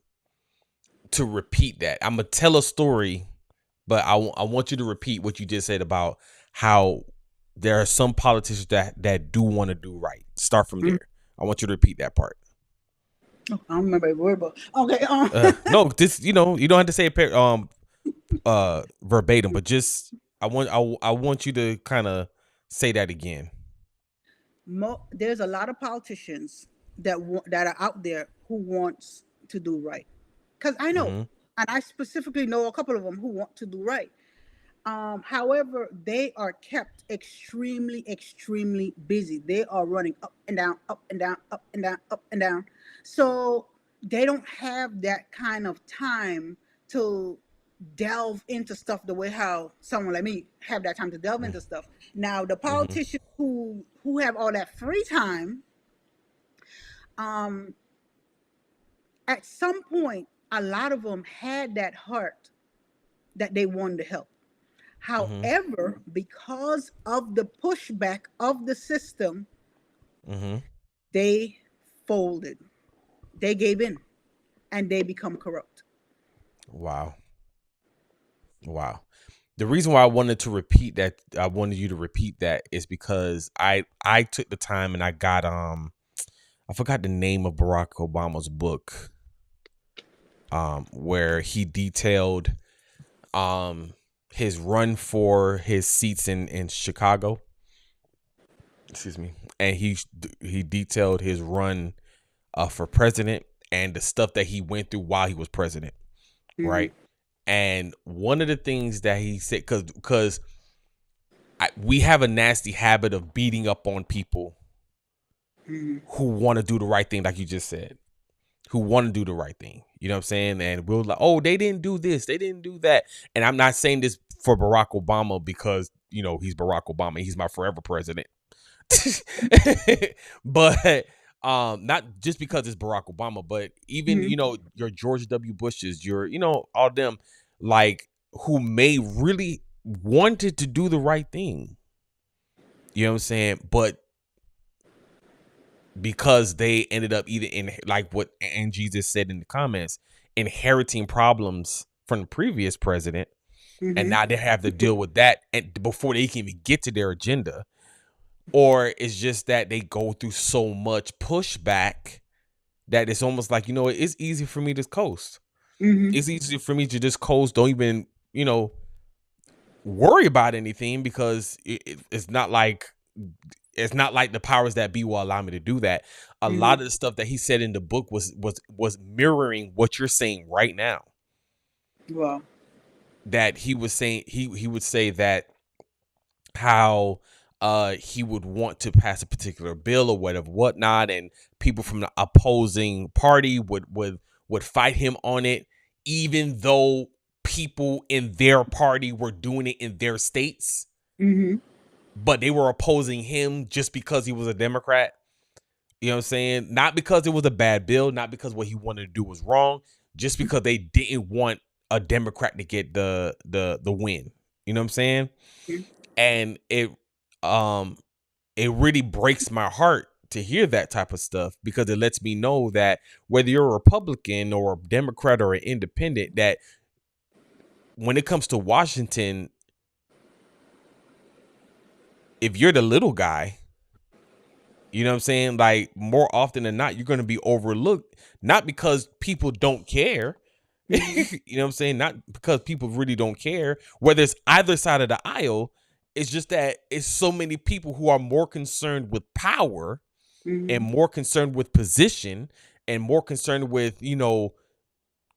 to repeat that. I'm gonna tell a story, but I want you to repeat what you just said about how there are some politicians that do want to do right. Start from Mm. there. I want you to repeat that part. Oh, I don't remember every word, but okay. No, this you don't have to say it verbatim, but just I want you to kind of say that again. There's a lot of politicians that are out there who wants to do right. Because I know, Mm-hmm. and I specifically know a couple of them who want to do right. However, they are kept extremely, extremely busy. They are running up and down, up and down, up and down, up and down. So they don't have that kind of time to delve into stuff the way how someone like me have that time to delve into stuff. Now, the Mm-hmm. politicians who have all that free time, um, at some point, a lot of them had that heart that they wanted to help. Mm-hmm. However, because of the pushback of the system, Mm-hmm. they folded, they gave in, and they become corrupt. Wow. Wow. The reason why I wanted to repeat that, I wanted you to repeat that, is because I took the time and I got I forgot the name of Barack Obama's book, where he detailed his run for his seats in Chicago. Excuse me. And he detailed his run for president and the stuff that he went through while he was president, Mhm. right? And one of the things that he said, because we have a nasty habit of beating up on people Mhm. who want to do the right thing, like you just said, who want to do the right thing. You know what I'm saying? And we're like, oh, they didn't do this, they didn't do that. And I'm not saying this for Barack Obama because, he's Barack Obama. He's my forever president. But not just because it's Barack Obama, but even, Mhm. your George W. Bushes, your, all them, like, who may really wanted to do the right thing. You know what I'm saying? But because they ended up either in, like what Angie just said in the comments, inheriting problems from the previous president, and Mhm. now they have to deal with that and before they can even get to their agenda. Or it's just that they go through so much pushback that it's almost like, it's easy for me to coast. Mhm. It's easy for me to just coast, don't even, worry about anything, because it's not like the powers that be will allow me to do that. A Mhm. lot of the stuff that he said in the book was mirroring what you're saying right now. Wow. That he was saying, he would say that how he would want to pass a particular bill or whatever, whatnot, and people from the opposing party would fight him on it, even though people in their party were doing it in their states, Mhm. but they were opposing him just because he was a Democrat. You know what I'm saying? Not because it was a bad bill, not because what he wanted to do was wrong, just because they didn't want a Democrat to get the win. You know what I'm saying? Mhm. And um it really breaks my heart to hear that type of stuff, because it lets me know that whether you're a Republican or a Democrat or an independent, that when it comes to Washington, if you're the little guy, You know what I'm saying? Like, more often than not, you're going to be overlooked, not because people don't care. Hmm. You know what I'm saying? Not because people really don't care, whether it's either side of the aisle. It's just that it's so many people who are more concerned with power and Hmm. more concerned with position and more concerned with,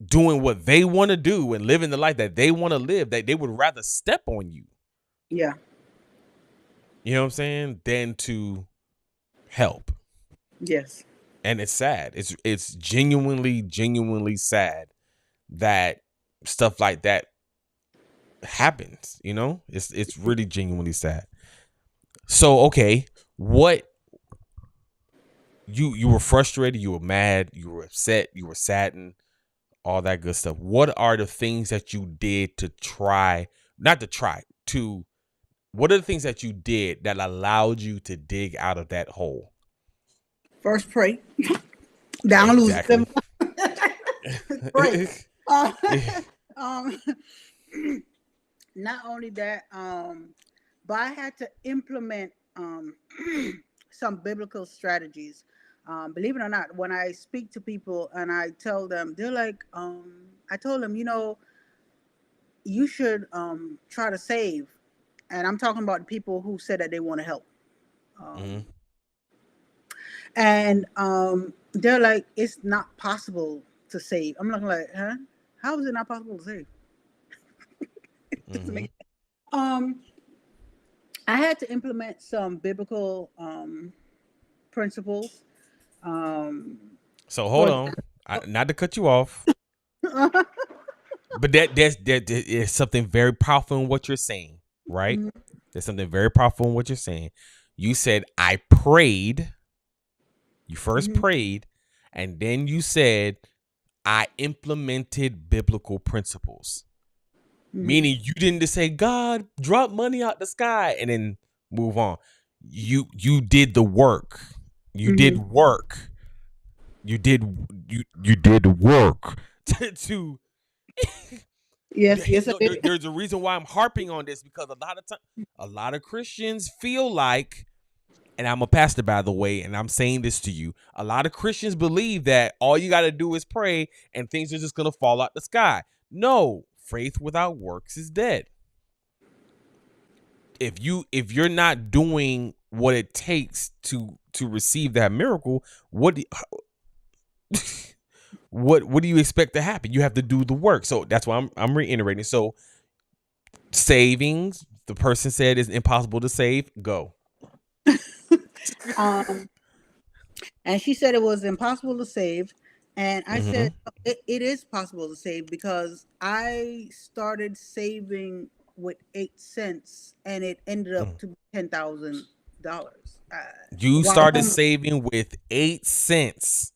doing what they want to do and living the life that they want to live, that they would rather step on you. Yeah. You know what I'm saying? Than to help. Yes. And it's sad. It's genuinely sad that stuff like that happens, It's really genuinely sad. So, okay, what you were frustrated, you were mad, you were upset, you were saddened, all that good stuff. What are the things that you did to try, not to try, to what are the things that you did that allowed you to dig out of that hole? First, pray. Down lose them. Exactly. Pray. Uh, um, not only that, but I had to implement some biblical strategies. Believe it or not, when I speak to people and I tell them, they're like, I told them, you should try to save. And I'm talking about people who said that they want to help. Mm-hmm. And they're like, it's not possible to save. I'm looking like, huh? How is it not possible to save? It doesn't Mm-hmm. make sense. Um, I had to implement some biblical principles. Um, So hold for on, not to cut you off, example, but that is something very powerful in what you're saying, right? There's something very powerful in what you're saying. You said I prayed. You first prayed, and then you said I implemented biblical principles. Meaning you didn't just say, God, drop money out the sky and then move on. You did the work. You did work. You did work to yes, yes, I did. there's a reason why I'm harping on this, because a lot of Christians feel like, and I'm a pastor, by the way, and I'm saying this to you, a lot of Christians believe that all you got to do is pray and things are just going to fall out the sky. No, faith without works is dead. If you're not doing what it takes to receive that miracle, what what do you expect to happen? You have to do the work. So that's why I'm reiterating. So savings, the person said, is impossible to save. Go. Um, and she said it was impossible to save. And I Mm-hmm. said, it is possible to save because I started saving with 8 cents and it ended up to $10,000. You While started home, saving with 8 cents,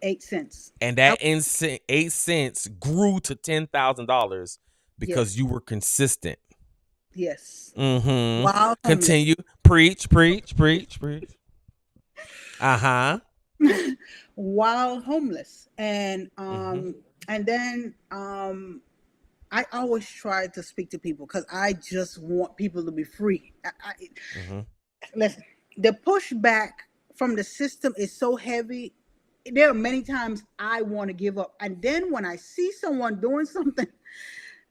8 cents. and that 8 cents grew to $10,000 because Yes, you were consistent. yes. Mm-hmm. While homeless. Continue. Preach. Uh-huh. While homeless. Mm-hmm. And then I always try to speak to people because I just want people to be free. Mm-hmm. Listen, the pushback from the system is so heavy. There are many times I want to give up, and then when I see someone doing something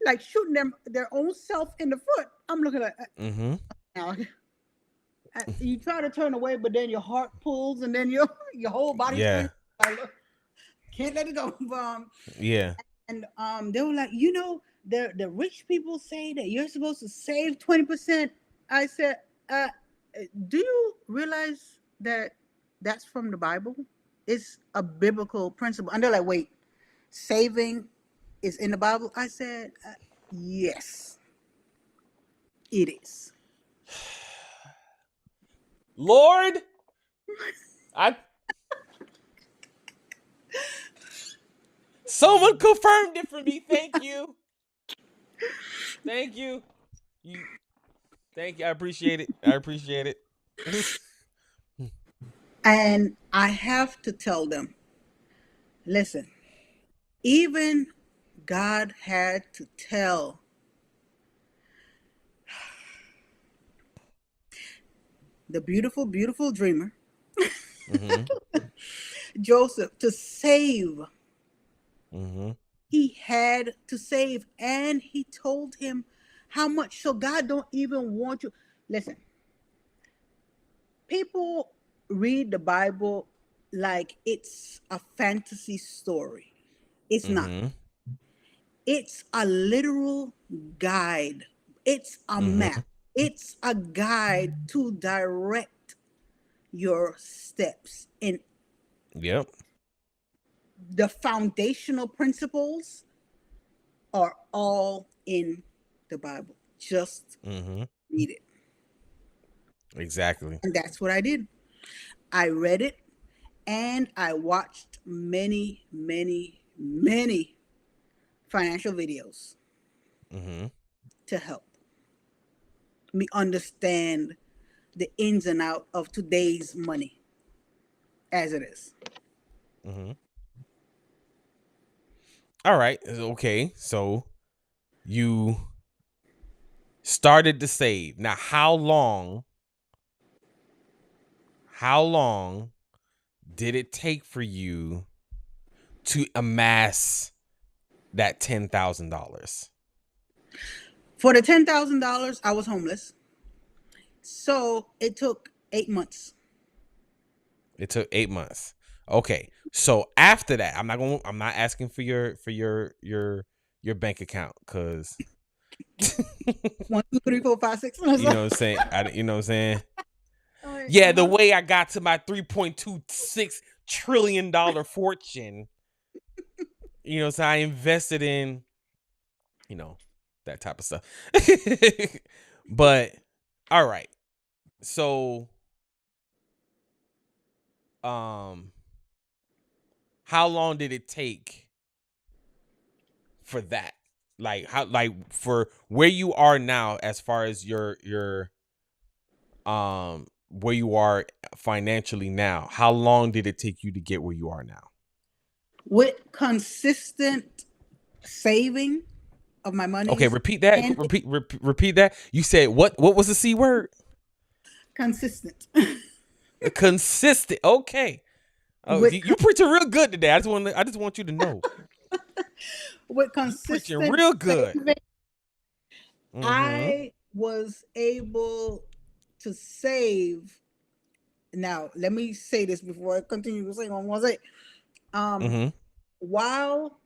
like shooting their own self in the foot, I'm looking at Mm-hmm. now. You try to turn away, but then your heart pulls, and then your whole body Yeah. turns. I can't let it go. Yeah. And they were like, the rich people say that you're supposed to save 20%. I said, do you realize that that's from the Bible? It's a biblical principle. And they're like, wait, saving is in the Bible? I said, yes, it is. Lord, I someone confirmed it for me. Thank you. Thank you. Thank you. I appreciate it. And I have to tell them, listen, even God had to tell the beautiful, beautiful dreamer Mm-hmm. Joseph, to save. Mm-hmm. He had to save, and he told him how much. So God don't even want you. Listen, people read the Bible like it's a fantasy story. It's not. Mm-hmm. It's a literal guide. It's a Mm-hmm. map. It's a guide to direct your steps. And Yep. the foundational principles are all in the Bible. Just Mm-hmm. read it. Exactly. And that's what I did. I read it and I watched many, many, many financial videos Mm-hmm. to help me understand the ins and out of today's money as it is. Mm-hmm. All right. Okay. So you started to save. Now, how long did it take for you to amass that $10,000? For the $10,000, I was homeless. So it took 8 months. It took 8 months. Okay. So after that, I'm not asking for your bank account, because 1, 2, 3, 4, 5, 6. you know what I'm saying? You know what I'm saying? All right, Yeah, the way I got to my $3.26 trillion fortune, so I invested in, that type of stuff. But all right. So how long did it take for that? Like for where you are now, as far as your where you are financially now, how long did it take you to get where you are now? With consistent saving of my Okay, monies repeat that. and Repeat that. You said what? What was the C word? consistent. Consistent. Okay. Oh, with you preaching real good today. I just want you to know. with You preaching consistent real good. saving, Mm-hmm. I was able to save. Now, let me say this before I continue to say what I want to say. Mm-hmm. While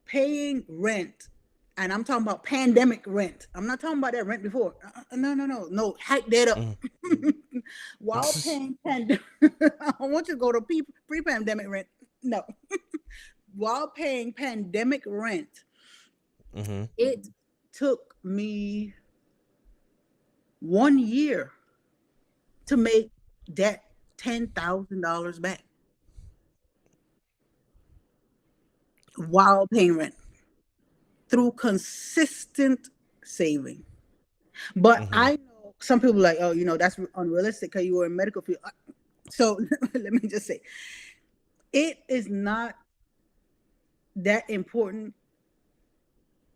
paying rent, and I'm talking about pandemic rent. I'm not talking about that rent before. No. Hike that up. While paying pandemic, I want you to go to pre-pandemic rent. No. While paying pandemic rent, Mm-hmm. it took me 1 year to make that $10,000 back while paying rent through consistent saving. But Mm-hmm. I know some people are like, oh, that's unrealistic because you were in medical field. So let me just say, it is not that important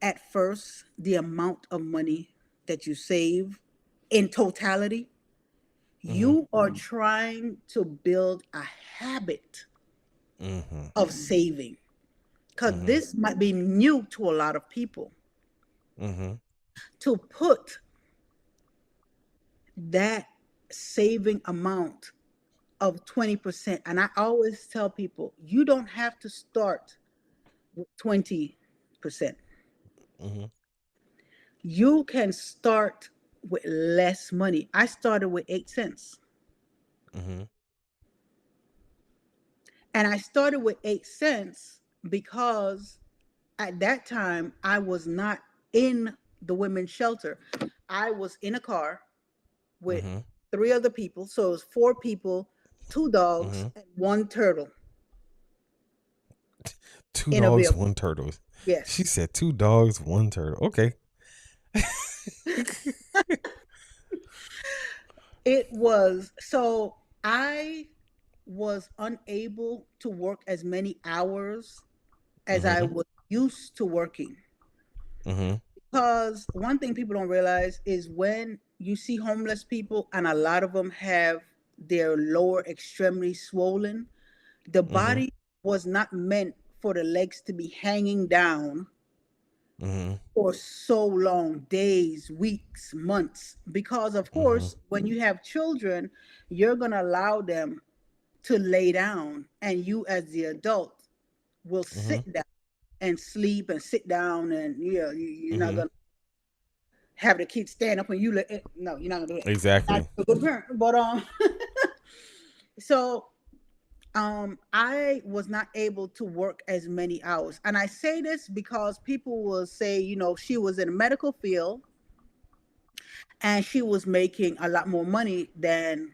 at first, the amount of money that you save in totality. Mm-hmm. You are trying to build a habit Mm-hmm. of saving because Mm-hmm. this might be new to a lot of people Mm-hmm. to put that saving amount of 20%. And I always tell people, you don't have to start with 20%. Mm-hmm. You can start with less money. I started with 8 cents. Mm-hmm. And I started with 8 cents because at that time I was not in the women's shelter. I was in a car with Mm-hmm. 3 other people. So it was 4 people, 2 dogs, Mm-hmm. and 1 turtle Two in a dogs, vehicle. one turtle. She Yes. said 2 dogs, one turtle. Okay. It was so I was unable to work as many hours as I Mm-hmm. was used to working. Mm-hmm. Because one thing people don't realize is when you see homeless people, and a lot of them have their lower extremity swollen. The Mm-hmm. body was not meant for the legs to be hanging down Mm-hmm. for so long, days, weeks, months, because of Mm-hmm. course when you have children, you're going to allow them to lay down, and you as the adult will Mm-hmm. sit down and sleep and sit down, and you're not Mm-hmm. going to have the kids stand up and you let it. No, you're not going to do it. Not Exactly. a good parent. But so I was not able to work as many hours. And I say this because people will say, she was in the medical field and she was making a lot more money than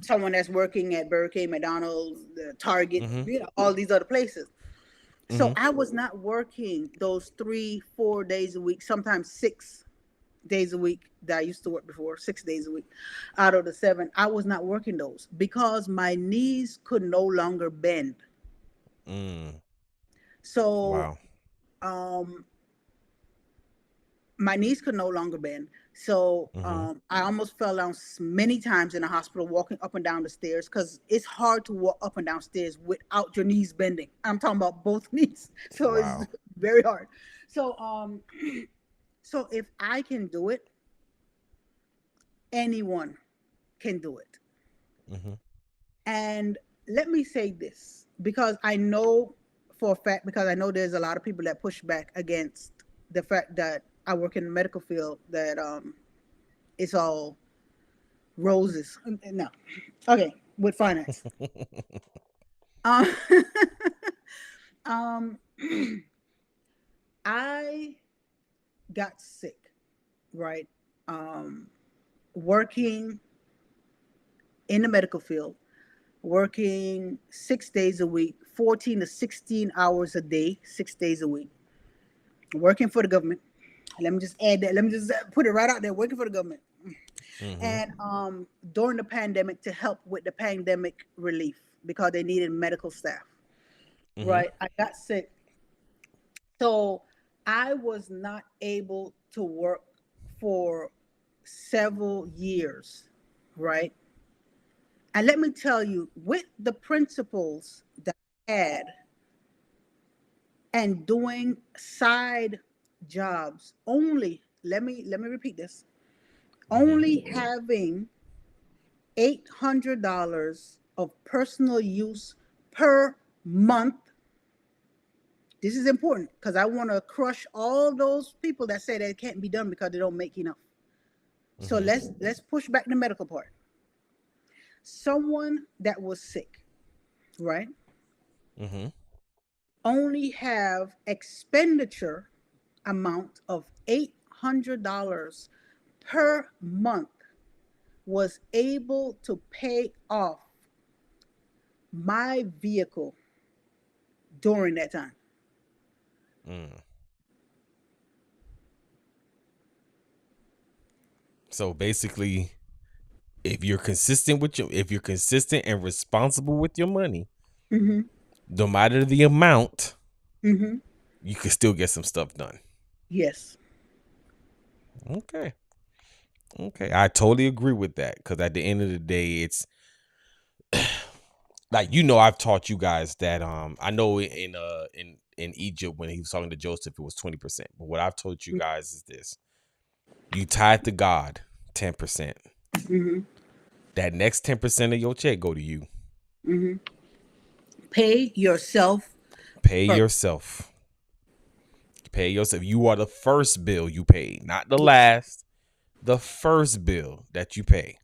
someone that's working at Burger King, McDonald's, the Target, Mm-hmm. all these other places. So Mm-hmm. I was not working those 3, 4 days a week, sometimes 6 days a week that I used to work before, 6 days a week out of the 7. I was not working those because my knees could no longer bend. Mm. So Wow. um, my knees could no longer bend. So Mm-hmm. I almost fell down many times in the hospital walking up and down the stairs because it's hard to walk up and down stairs without your knees bending. I'm talking about both knees. So it's Wow. very hard. So so if I can do it, anyone can do it. Mm-hmm. And let me say this because I know for a fact, because I know there's a lot of people that push back against the fact that I work in the medical field, that it's all roses. No. Okay, with finance. Um, um I got sick, right? Um Working in the medical field, working 6 days a week, 14 to 16 hours a day, 6 days a week, working for the government. Let me just add that. Let me just put it right out there, working for the government. Mm-hmm. And during the pandemic to help with the pandemic relief because they needed medical staff, Mm-hmm. right? I got sick. So I was not able to work for several years, right? And let me tell you, with the principles that I had and doing side jobs, only let me repeat this, Mm-hmm. only having $800 of personal use per month. This is important because I want to crush all those people that say that it can't be done because they don't make enough. So Mm-hmm. let's push back the medical part. Someone that was sick, right, Mm-hmm. only have expenditure amount of $800 per month was able to pay off my vehicle during that time. Mm. So basically, if you're consistent and responsible with your money, Mm-hmm. no matter the amount, Mm-hmm. you can still get some stuff done. Yes. Okay. Okay. I totally agree with that because at the end of the day, it's like I've taught you guys that I know in Egypt when he was talking to Joseph it was 20%. But what I've told you guys is this. You tithe to God 10%. Mm-hmm. That next 10% of your check go to you. Mm-hmm. Pay yourself Pay first. yourself. Pay yourself. You are the first bill you pay, not the Yeah. last. The first bill that you pay.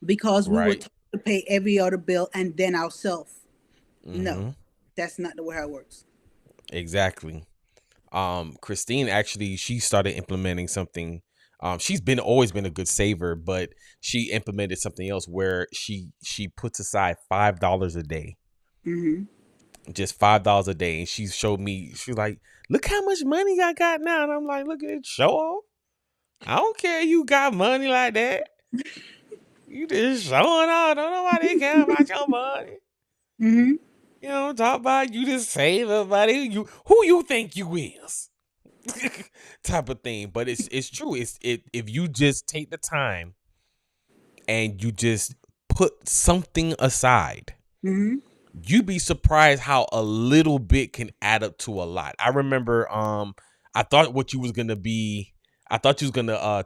Because we were Right? told to pay every other bill and then ourselves. No, Mm-hmm. that's not the way how it works. Exactly. Christine actually she started implementing something. She's always been a good saver, but she implemented something else where she puts aside $5 a day. Mm-hmm. Just $5 a day. And she showed me, she's like, look how much money I got now. And I'm like, look at it, show off. I don't care you got money like that. You just showing off. Don't nobody care about your money. Mm-hmm. Talk about you just save everybody. Who you think you is? Type of thing. But it's true. If you just take the time and you just put something aside, Mm-hmm. you'd be surprised how a little bit can add up to a lot. I remember I thought you was gonna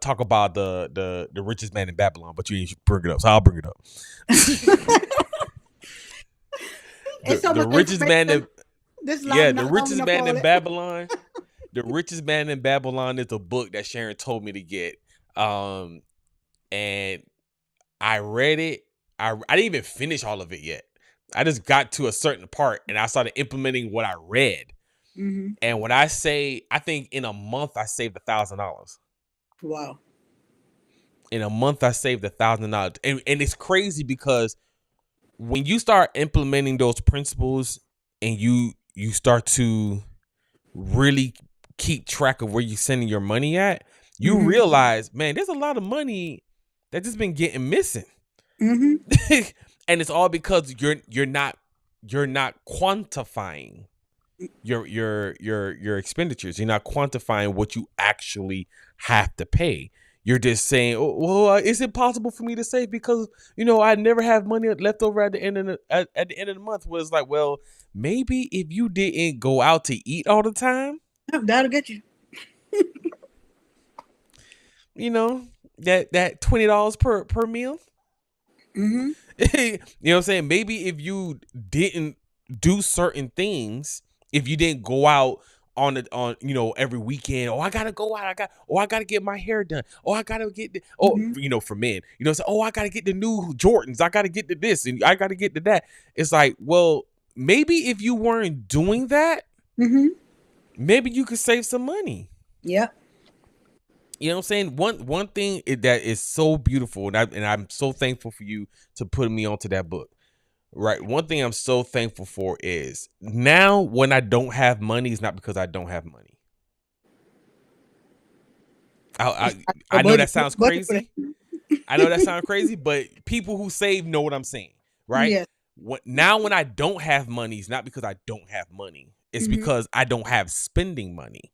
talk about the richest man in Babylon, but you didn't bring it up, so I'll bring it up. It's so The much richest man information. in This line the not long richest enough man for all in it. Babylon. The richest man in Babylon is a book that Sharon told me to get. And I read it. I didn't even finish all of it yet. I just got to a certain part and I started implementing what I read. Mm-hmm. And when I say, I think in a month I saved $1,000. Wow. In a month I saved $1,000. And it's crazy because when you start implementing those principles and you start to really keep track of where you're sending your money at, you Mm-hmm. realize, man, there's a lot of money that just been getting missing. Mm-hmm. And it's all because you're not quantifying your expenditures. You're not quantifying what you actually have to pay. You're just saying, oh, well, is it possible for me to save because I never have money left over at the end of the month? Was like, well, maybe if you didn't go out to eat all the time, That'll get you. that $20 per meal. Mm-hmm. You know what I'm saying? Maybe if you didn't do certain things, if you didn't go out on every weekend, I gotta go out, I gotta get my hair done, I gotta get for men, say, I gotta get the new Jordans, I gotta get to this and I gotta get to that. It's like, well, maybe if you weren't doing that, Mm-hmm. maybe you could save some money. Yep. You know what I'm saying? One thing that is so beautiful, and I'm so thankful for you to put me onto that book. Right. One thing I'm so thankful for is now when I don't have money, it's not because I don't have money. I know that sounds crazy. I know that sounds crazy, but people who save know what I'm saying, right? Yes. Now when I don't have money, it's not because I don't have money. It's Mm-hmm. because I don't have spending money.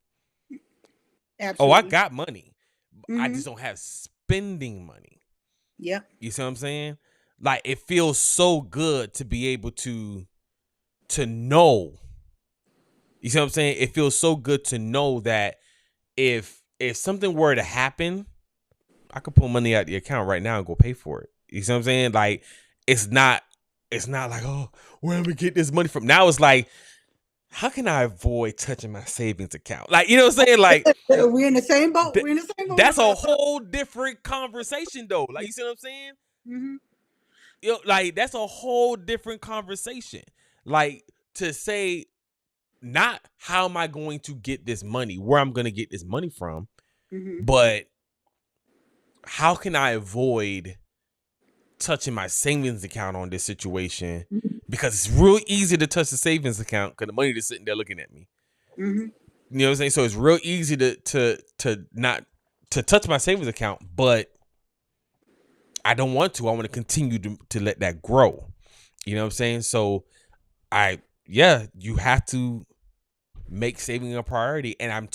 Absolutely. Oh, I got money. Mm-hmm. I just don't have spending money. Yep. You see what I'm saying? Like, it feels so good to be able to know. You see what I'm saying? It feels so good to know that if something were to happen, I could pull money out the account right now and go pay for it. You see what I'm saying? Like, it's not like, oh, where am I get this money from? Now it's like, how can I avoid touching my savings account? Like, you know what I'm saying? Like, we're in the same boat. We're in the same boat. That's a whole different conversation, though. Like, you see what I'm saying? Mm-hmm. Like, that's a whole different conversation. Like, to say, not how am I going to get this money, where I'm going to get this money from, Mm-hmm. but how can I avoid touching my savings account on this situation? Because it's real easy to touch the savings account because the money just sitting there looking at me. Mm-hmm. You know what I'm saying? So it's real easy to not to touch my savings account, but I don't want to. I want to continue to let that grow. You know what I'm saying? So you have to make saving a priority. And I'm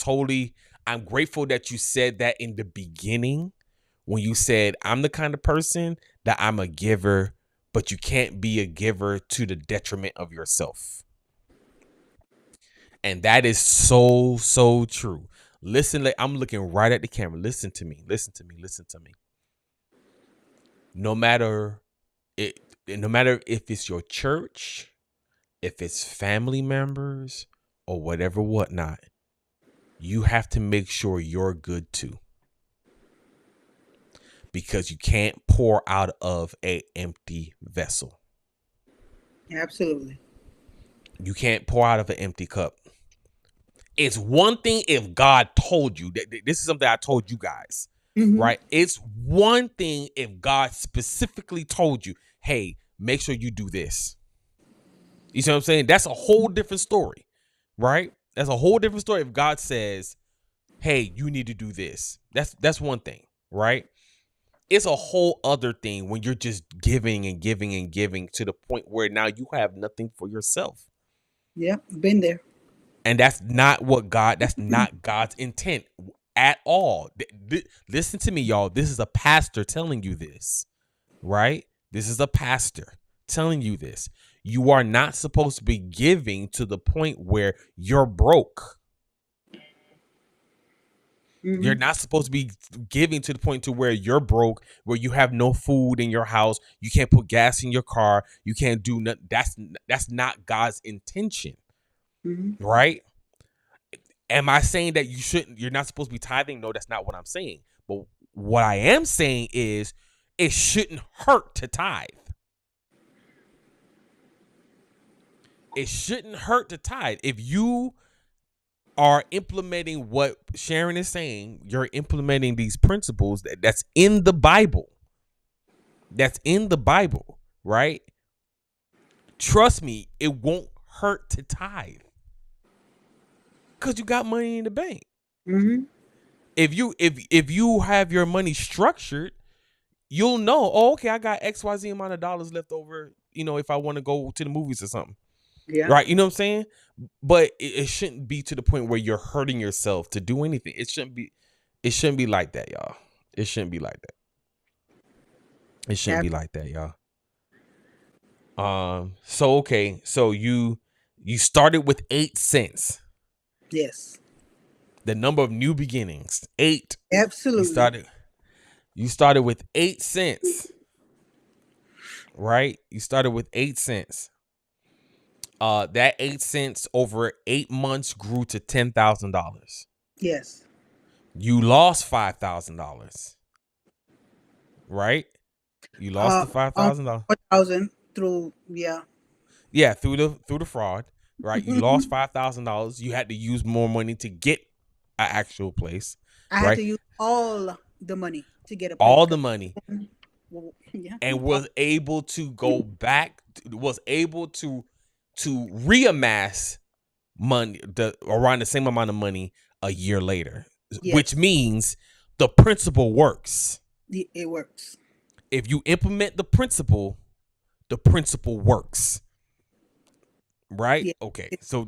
grateful that you said that in the beginning when you said, I'm the kind of person that I'm a giver, but you can't be a giver to the detriment of yourself. And that is so, so true. Listen, I'm looking right at the camera. Listen to me. No matter if it's your church, if it's family members or whatnot, you have to make sure you're good too. Because you can't pour out of an empty vessel. Absolutely. You can't pour out of an empty cup. It's one thing if God told you that this is something I told you guys, right? It's one thing if God specifically told you, hey, make sure you do this. You see what I'm saying? That's a whole different story, right? That's a whole different story if God says, hey, you need to do this. That's one thing, right? It's a whole other thing when you're just giving and giving and giving to the point where now you have nothing for yourself. Yep, been there. And that's not God's intent at all. Listen to me, y'all. This is a pastor telling you this. right? This is a pastor telling you this. You are not supposed to be giving to the point where you're broke. You're not supposed to be giving to the point to where you're broke, where you have no food in your house, you can't put gas in your car, you can't do nothing. That's not God's intention, right? Am I saying that you're not supposed to be tithing? No, that's not what I'm saying. But what I am saying is it shouldn't hurt to tithe. It shouldn't hurt to tithe. If you are implementing what Sharon is saying, you're implementing these principles that's in the Bible. That's in the Bible, right? Trust me, it won't hurt to tithe. Because you got money in the bank. If you have your money structured, you'll know, oh, okay, I got XYZ amount of dollars left over, if I want to go to the movies or something. Yeah. Right. You know what I'm saying? But it shouldn't be to the point where you're hurting yourself to do anything. It shouldn't be like that, y'all. It shouldn't be like that. It shouldn't be like that, y'all. So okay, so you started with 8 cents. Yes. The number of new beginnings. 8. Absolutely. You started with 8 cents. Right? You started with 8 cents. That 8 cents over 8 months grew to $10,000. Yes. You lost $5,000. Right? You lost the $5,000. 4,000 through Yeah, through the fraud. Right? You lost $5,000. You had to use more money to get an actual place. I had to use all the money to get a place. All the money. Yeah. And was able to go back. Was able to reamass money around the same amount of money a year later, which means the principle works. It works. If you implement the principle works. Right? Yeah. Okay. So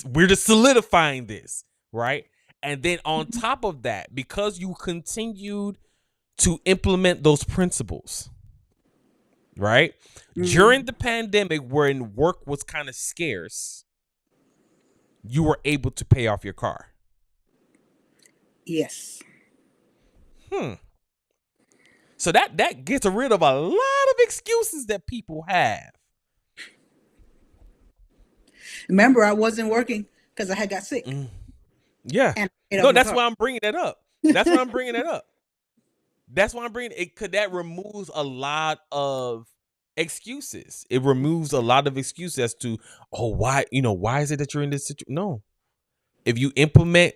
we're just solidifying this, right? And then on top of that, because you continued to implement those principles, right? During the pandemic, when work was kind of scarce, you were able to pay off your car. Yes. So that gets rid of a lot of excuses that people have. Remember, I wasn't working because I had got sick. Yeah. No, that's why I'm bringing that up. That's why I'm bringing that up. That's why I'm bringing it, because that removes a lot of excuses. It removes a lot of excuses as to, why is it that you're in this situation? No. If you implement,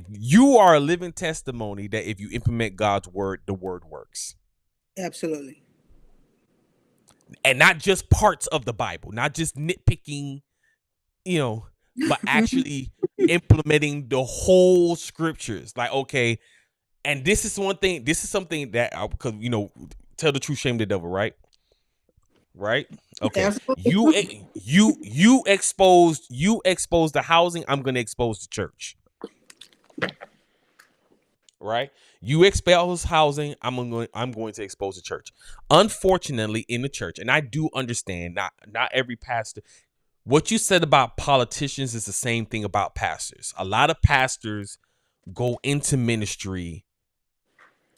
you are a living testimony that if you implement God's word, the word works. Absolutely. And not just parts of the Bible, not just nitpicking, but actually implementing the whole scriptures. Like, okay, and this is something that, because, tell the truth, shame the devil, right? Right? Okay. Absolutely. You exposed the housing, I'm going to expose the church. Right? You expose housing, I'm going to expose the church. Unfortunately, in the church, and I do understand, not every pastor. What you said about politicians is the same thing about pastors. A lot of pastors go into ministry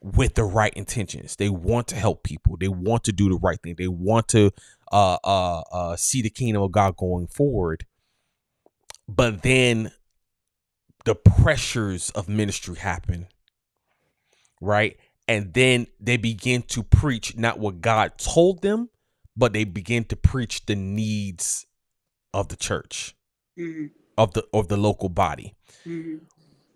with the right intentions. They want to help people. They want to do the right thing. They want to see the kingdom of God going forward. But then the pressures of ministry happen, right? And then they begin to preach not what God told them, but they begin to preach the needs of the church, of the local body.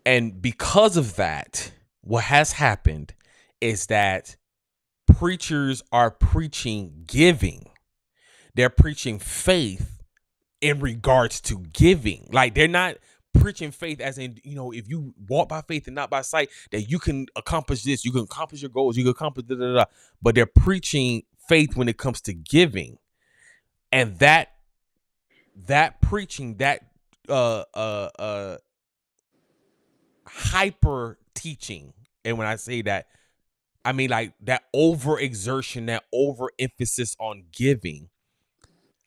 And because of that, what has happened is that preachers are preaching giving. They're preaching faith in regards to giving. Like, they're not preaching faith as in, if you walk by faith and not by sight, that you can accomplish this, you can accomplish your goals, you can accomplish da. But they're preaching faith when it comes to giving. And that preaching, that hyper teaching, and when I say that, I mean, like that overexertion, that overemphasis on giving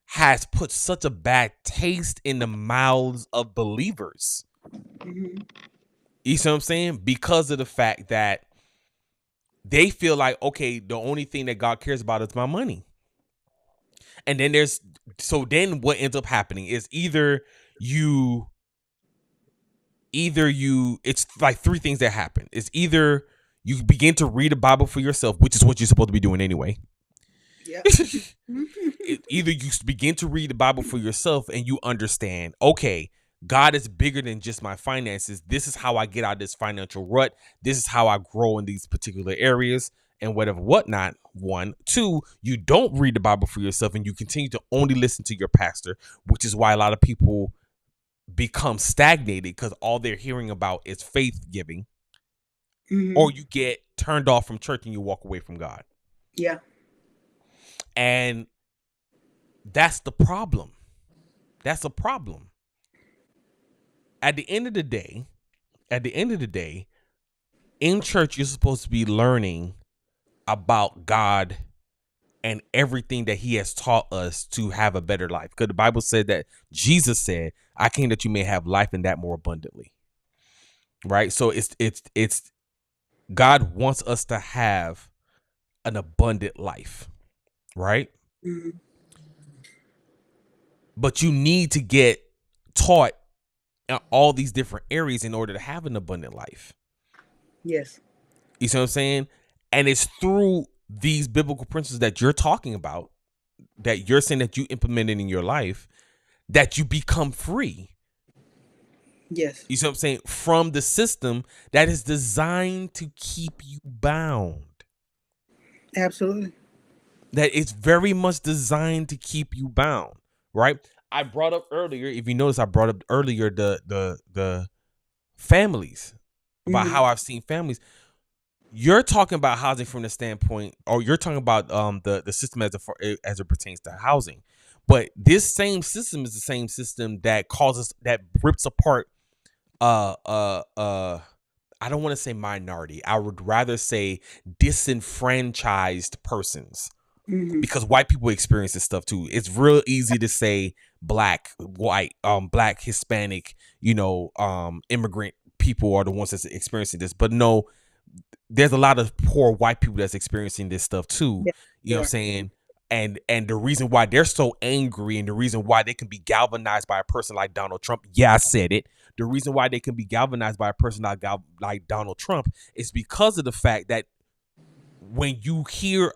has put such a bad taste in the mouths of believers. Hmm. You see what I'm saying? Because of the fact that they feel like, okay, the only thing that God cares about is my money. And then then what ends up happening is either you, it's like three things that happen. It's either you begin to read the Bible for yourself, which is what you're supposed to be doing anyway. Yep. Either you begin to read the Bible for yourself and you understand, okay, God is bigger than just my finances. This is how I get out of this financial rut. This is how I grow in these particular areas and whatever, whatnot. One. Two, you don't read the Bible for yourself and you continue to only listen to your pastor, which is why a lot of people become stagnated because all they're hearing about is faith giving, Hmm. or you get turned off from church and you walk away from God. Yeah. And that's the problem. That's a problem. At the end of the day, in church, you're supposed to be learning about God and everything that he has taught us to have a better life. Because the Bible said that Jesus said, I came that you may have life and that more abundantly. Right? So it's God wants us to have an abundant life. Right? Hmm. But you need to get taught in all these different areas in order to have an abundant life. Yes. You see what I'm saying? And it's through these biblical principles that you're talking about, that you're saying that you implemented in your life, that you become free. Yes. You see what I'm saying? From the system that is designed to keep you bound. Absolutely. That it's very much designed to keep you bound, right? I brought up earlier, if you notice, I brought up earlier the families, about how I've seen families. You're talking about housing from the standpoint, or you're talking about the system as it pertains to housing, but this same system is the same system that rips apart. I don't want to say minority. I would rather say disenfranchised persons, because white people experience this stuff too. It's real easy to say black, white, black, Hispanic, immigrant people are the ones that's experiencing this, but no, there's a lot of poor white people that's experiencing this stuff too. Yeah. You know what I'm saying? And the reason why they're so angry, and the reason why they can be galvanized by a person like Donald Trump. Yeah, I said it. The reason why they can be galvanized by a person like Donald Trump is because of the fact that when you hear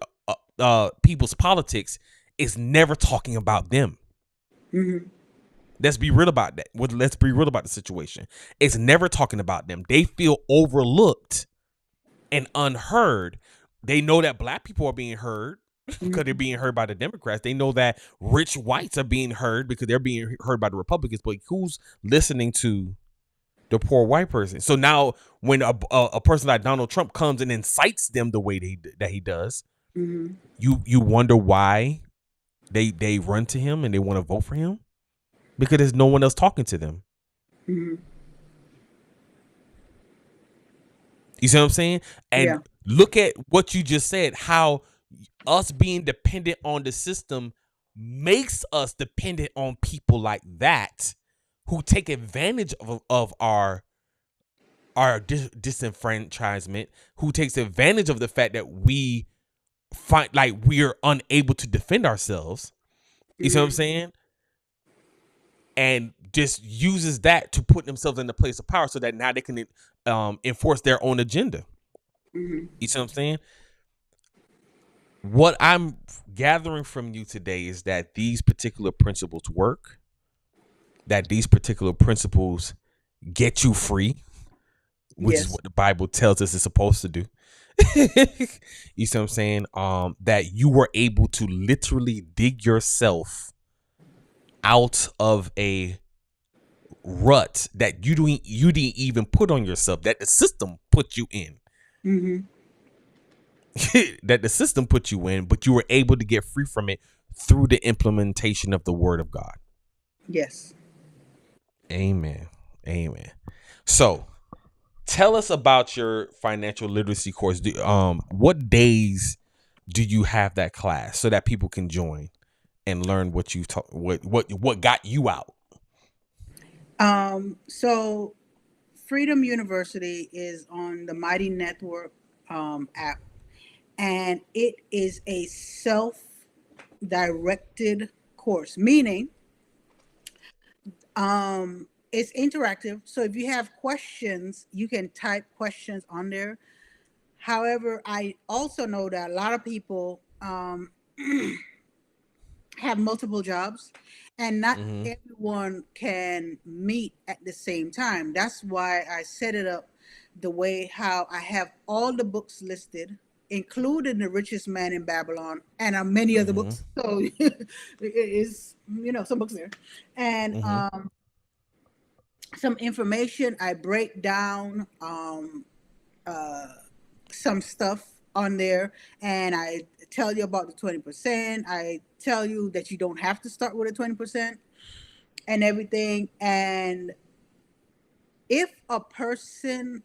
people's politics, it's never talking about them. Let's be real about that. Let's be real about the situation. It's never talking about them. They feel overlooked and unheard. They know that black people are being heard because they're being heard by the Democrats. They know that rich whites are being heard because they're being heard by the Republicans. But who's listening to the poor white person? So now when a person like Donald Trump comes and incites them the way that he does, you wonder why they run to him and they want to vote for him, because there's no one else talking to them. You see what I'm saying? And look at what you just said, how us being dependent on the system makes us dependent on people like that, who take advantage of our disenfranchisement, who takes advantage of the fact that we find like we're unable to defend ourselves. You see what I'm saying? And just uses that to put themselves in the place of power so that now they can enforce their own agenda. You see what I'm saying? What I'm gathering from you today is that these particular principles work, that these particular principles get you free, which is what the Bible tells us it's supposed to do. You see what I'm saying? That you were able to literally dig yourself out of a rut that you didn't even put on yourself, that the system put you in. That the system put you in, but you were able to get free from it through the implementation of the word of God. Yes. Amen. Amen. So Tell us about your financial literacy course. What days do you have that class so that people can join and learn what you taught, what got you out? So Freedom University is on the Mighty Network app, and it is a self-directed course, meaning it's interactive. So if you have questions, you can type questions on there. However, I also know that a lot of people have multiple jobs, and not Mm-hmm. everyone can meet at the same time. That's why I set it up the way how I have all the books listed, including The Richest Man in Babylon, and many other Mm-hmm. books. So it is, some books there, and Mm-hmm. some information. I break down some stuff on there, and I tell you about the 20%. I tell you that you don't have to start with a 20% and everything. And if a person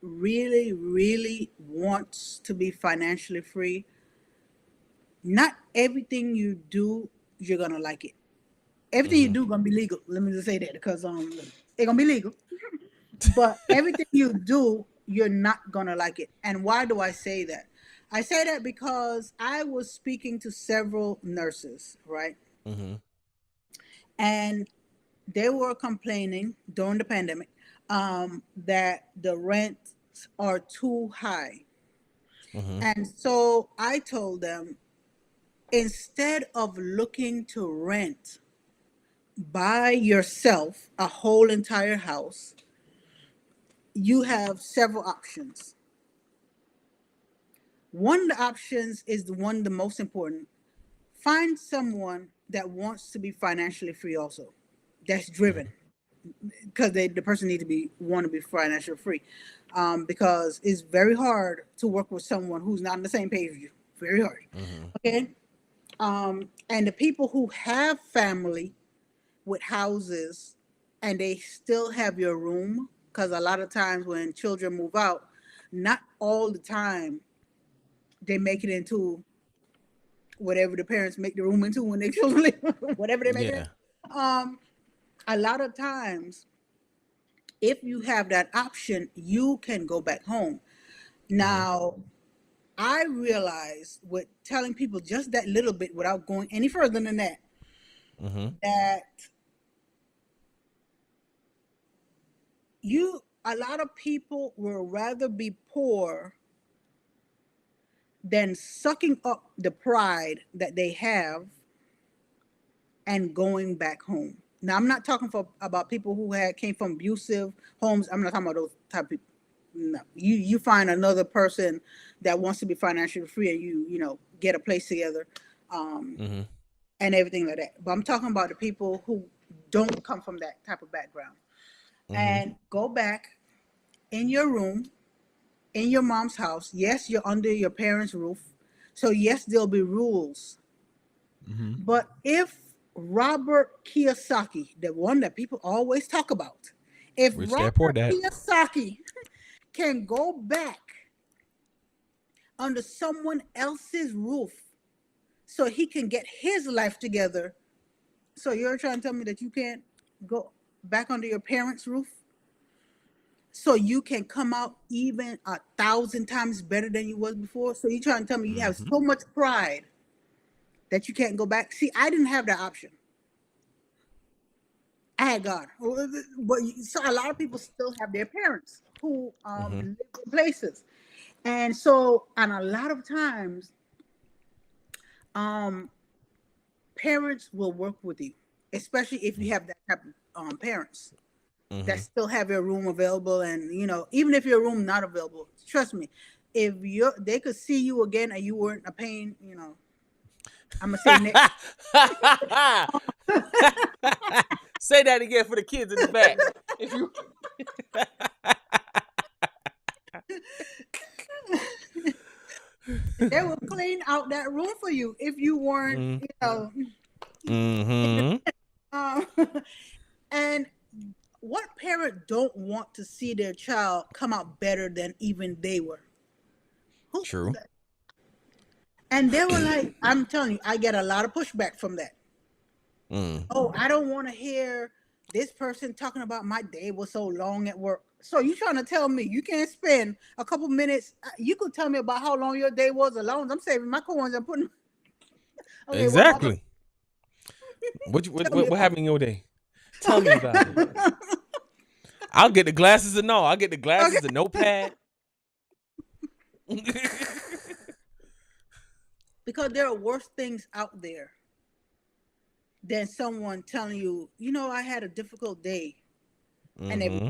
really, really wants to be financially free, not everything you do, you're gonna like it. Everything you Mm-hmm. do gonna be legal. Let me just say that, because it's gonna be legal. But everything you do, you're not gonna like it. And why do I say that? I say that because I was speaking to several nurses, right? Mm-hmm. And they were complaining during the pandemic that the rents are too high. Mm-hmm. And so I told them, instead of looking to rent by yourself a whole entire house, you have several options. One of the options is the most important. Find someone that wants to be financially free also, that's driven, because the person needs to want to be financially free, because it's very hard to work with someone who's not on the same page with you. Very hard. Mm-hmm. Okay. And the people who have family with houses and they still have your room, because a lot of times when children move out, not all the time they make it into whatever the parents make the room into when they children leave, whatever they make it Yeah. in. A lot of times, if you have that option, you can go back home. Mm-hmm. Now, I realize with telling people just that little bit without going any further than that, Mm-hmm. that a lot of people will rather be poor than sucking up the pride that they have and going back home. Now, I'm not talking about people who came from abusive homes. I'm not talking about those type of people. No, you find another person that wants to be financially free, and you get a place together, Mm-hmm. and everything like that. But I'm talking about the people who don't come from that type of background, Mm-hmm. and go back in your room, in your mom's house. Yes, you're under your parents' roof, so yes, there'll be rules. Mm-hmm. But if Robert Kiyosaki, the one that people always talk about, if Rich Dad Poor Robert Dad. Kiyosaki can go back under someone else's roof so he can get his life together, so you're trying to tell me that you can't go back under your parents' roof so you can come out even 1,000 times better than you was before? So you're trying to tell me you have Mm-hmm. so much pride that you can't go back? See, I didn't have that option. I had God. But so a lot of people still have their parents who Mm-hmm. live in places. And so, and a lot of times, um, parents will work with you, especially if you have that type of parents that Mm-hmm. still have your room available. And even if your room not available, trust me, if they could see you again and you weren't a pain, I'm gonna say next. Say that again for the kids in the back. If you They will clean out that room for you if you weren't, Mm-hmm. um, and what parent don't want to see their child come out better than even they were? Who does True. that? And they were like, I'm telling you, I get a lot of pushback from that. Mm. Oh, I don't want to hear this person talking about my day was so long at work. So you trying to tell me you can't spend a couple minutes? You could tell me about how long your day was alone. I'm saving my coins and putting. Okay, what happened? Exactly. What, Tell me what about happened in your day? Tell me about it. it. Okay. I'll get the glasses and all. I'll get the glasses, Okay. the notepad. Because there are worse things out there than someone telling you, you know, I had a difficult day. And Mm-hmm.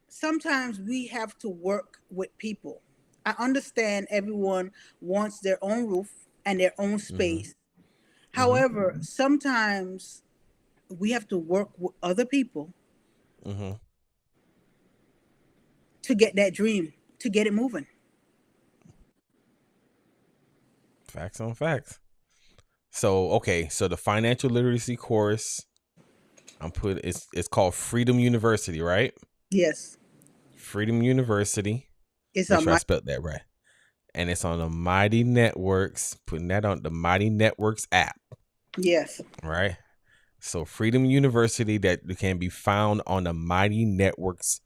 sometimes we have to work with people. I understand everyone wants their own roof and their own Mm-hmm. space. Mm-hmm. However, sometimes we have to work with other people Mm-hmm. to get that dream, to get it moving. Facts on facts. So okay, so the financial literacy course it's called Freedom University, right? Yes, Freedom University. it's Make on sure I my. spelled that right. And it's on the Mighty Networks, putting that on the Mighty Networks app, Yes, right? So Freedom University that can be found on the Mighty Networks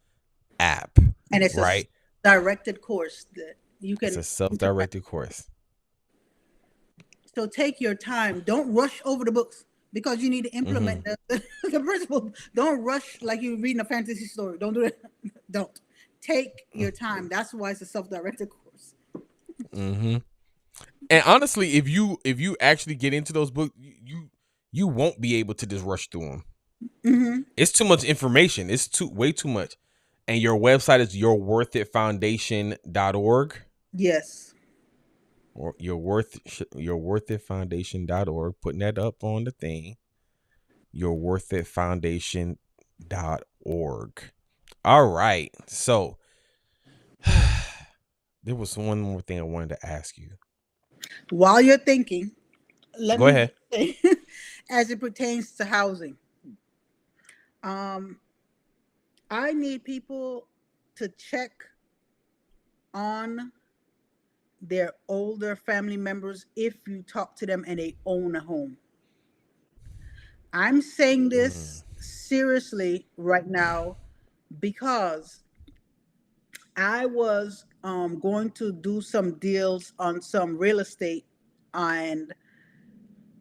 app, and it's a right? directed course that you It's can a interact. self-directed course. So take your time. Don't rush over the books because you need to Mm-hmm. implement the principle. Don't rush like you're reading a fantasy story. Don't do it. Don't. Take your time. That's why it's a self-directed course. Mm-hmm. And honestly, if you actually get into those books, you won't be able to just rush through them. Mm-hmm. It's too much information. It's way too much. And your website is yourworthitfoundation.org Yes. or yourworthitfoundation.org. Putting that up on the thing. Yourworthitfoundation.org. All right. So there was one more thing I wanted to ask you. While you're thinking, let Go me just ahead. say, as it pertains to housing, um, I need people to check on their older family members if you talk to them and they own a home. I'm saying Mm. this seriously right now because I was going to do some deals on some real estate, and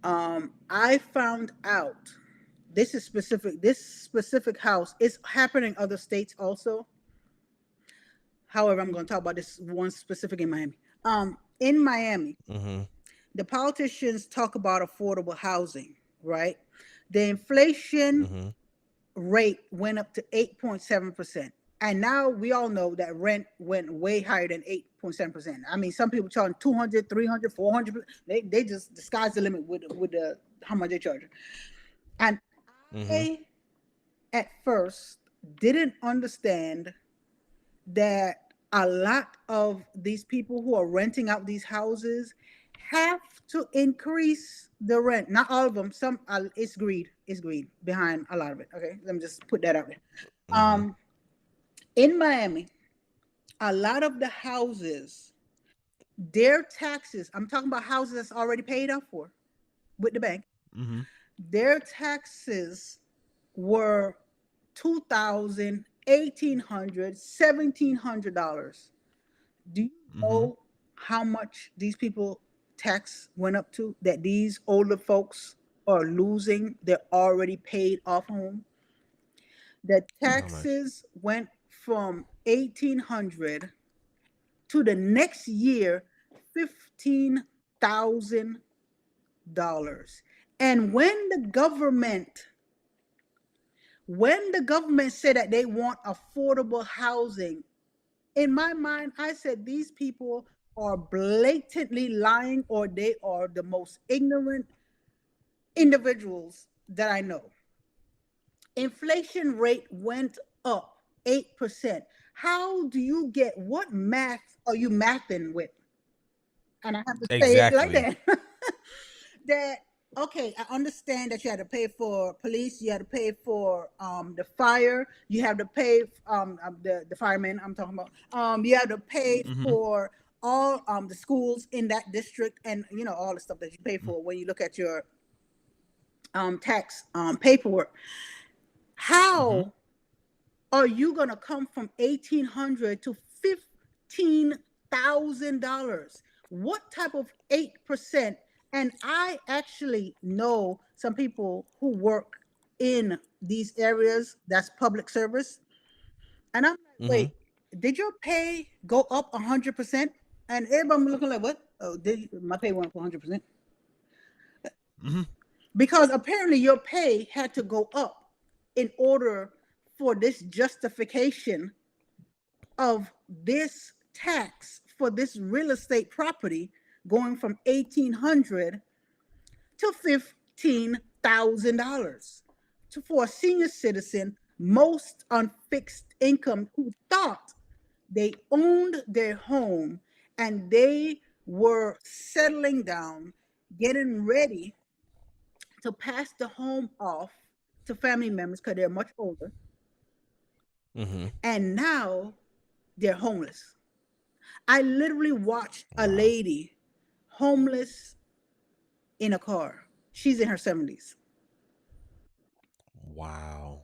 I found out this is specific. This specific house is happening in other states also. However, I'm going to talk about this one specific in Miami. In Miami, Mm-hmm. the politicians talk about affordable housing, right? The inflation Mm-hmm. rate went up to 8.7%. And now we all know that rent went way higher than 8.7%. I mean, some people charging 200, 300, 400. They just the sky's the limit with the how much they charge. And Mm-hmm. I at first didn't understand that a lot of these people who are renting out these houses have to increase the rent. Not all of them. Some it's greed. It's greed behind a lot of it. Okay, let me just put that out there. Mm-hmm. In Miami, a lot of the houses, their taxes. I'm talking about houses that's already paid off for with the bank. Mm-hmm. Their taxes were 2,000, 1,800, $1,700. Do you Mm-hmm. know how much these people tax went up to? That these older folks are losing their already paid off home. The How much? taxes went from 1,800 to the next year $15,000. And when the government said that they want affordable housing, in my mind, I said these people are blatantly lying or they are the most ignorant individuals that I know. Inflation rate went up 8%. How do you get what math are you mathing with? And I have to say it like Exactly. that. That Okay, I understand that you had to pay for police, you had to pay for the fire, you have to pay the firemen I'm talking about. You have to pay Mm-hmm. for all the schools in that district, and you know all the stuff that you pay for when you look at your tax paperwork. Mm-hmm. How are you gonna come from 1,800 to $15,000? What type of 8%? And I actually know some people who work in these areas that's public service, and I'm like, Mm-hmm. wait, did your pay go up 100%? And everybody looking like, what? Oh, my pay went up 100%? Mm-hmm. Because apparently your pay had to go up in order for this justification of this tax for this real estate property going from 1,800 to $15,000 to for a senior citizen, most on fixed income, who thought they owned their home and they were settling down, getting ready to pass the home off to family members because they're much older, Mm-hmm. and now they're homeless. I literally watched a Wow. lady homeless in a car. She's in her 70s. Wow.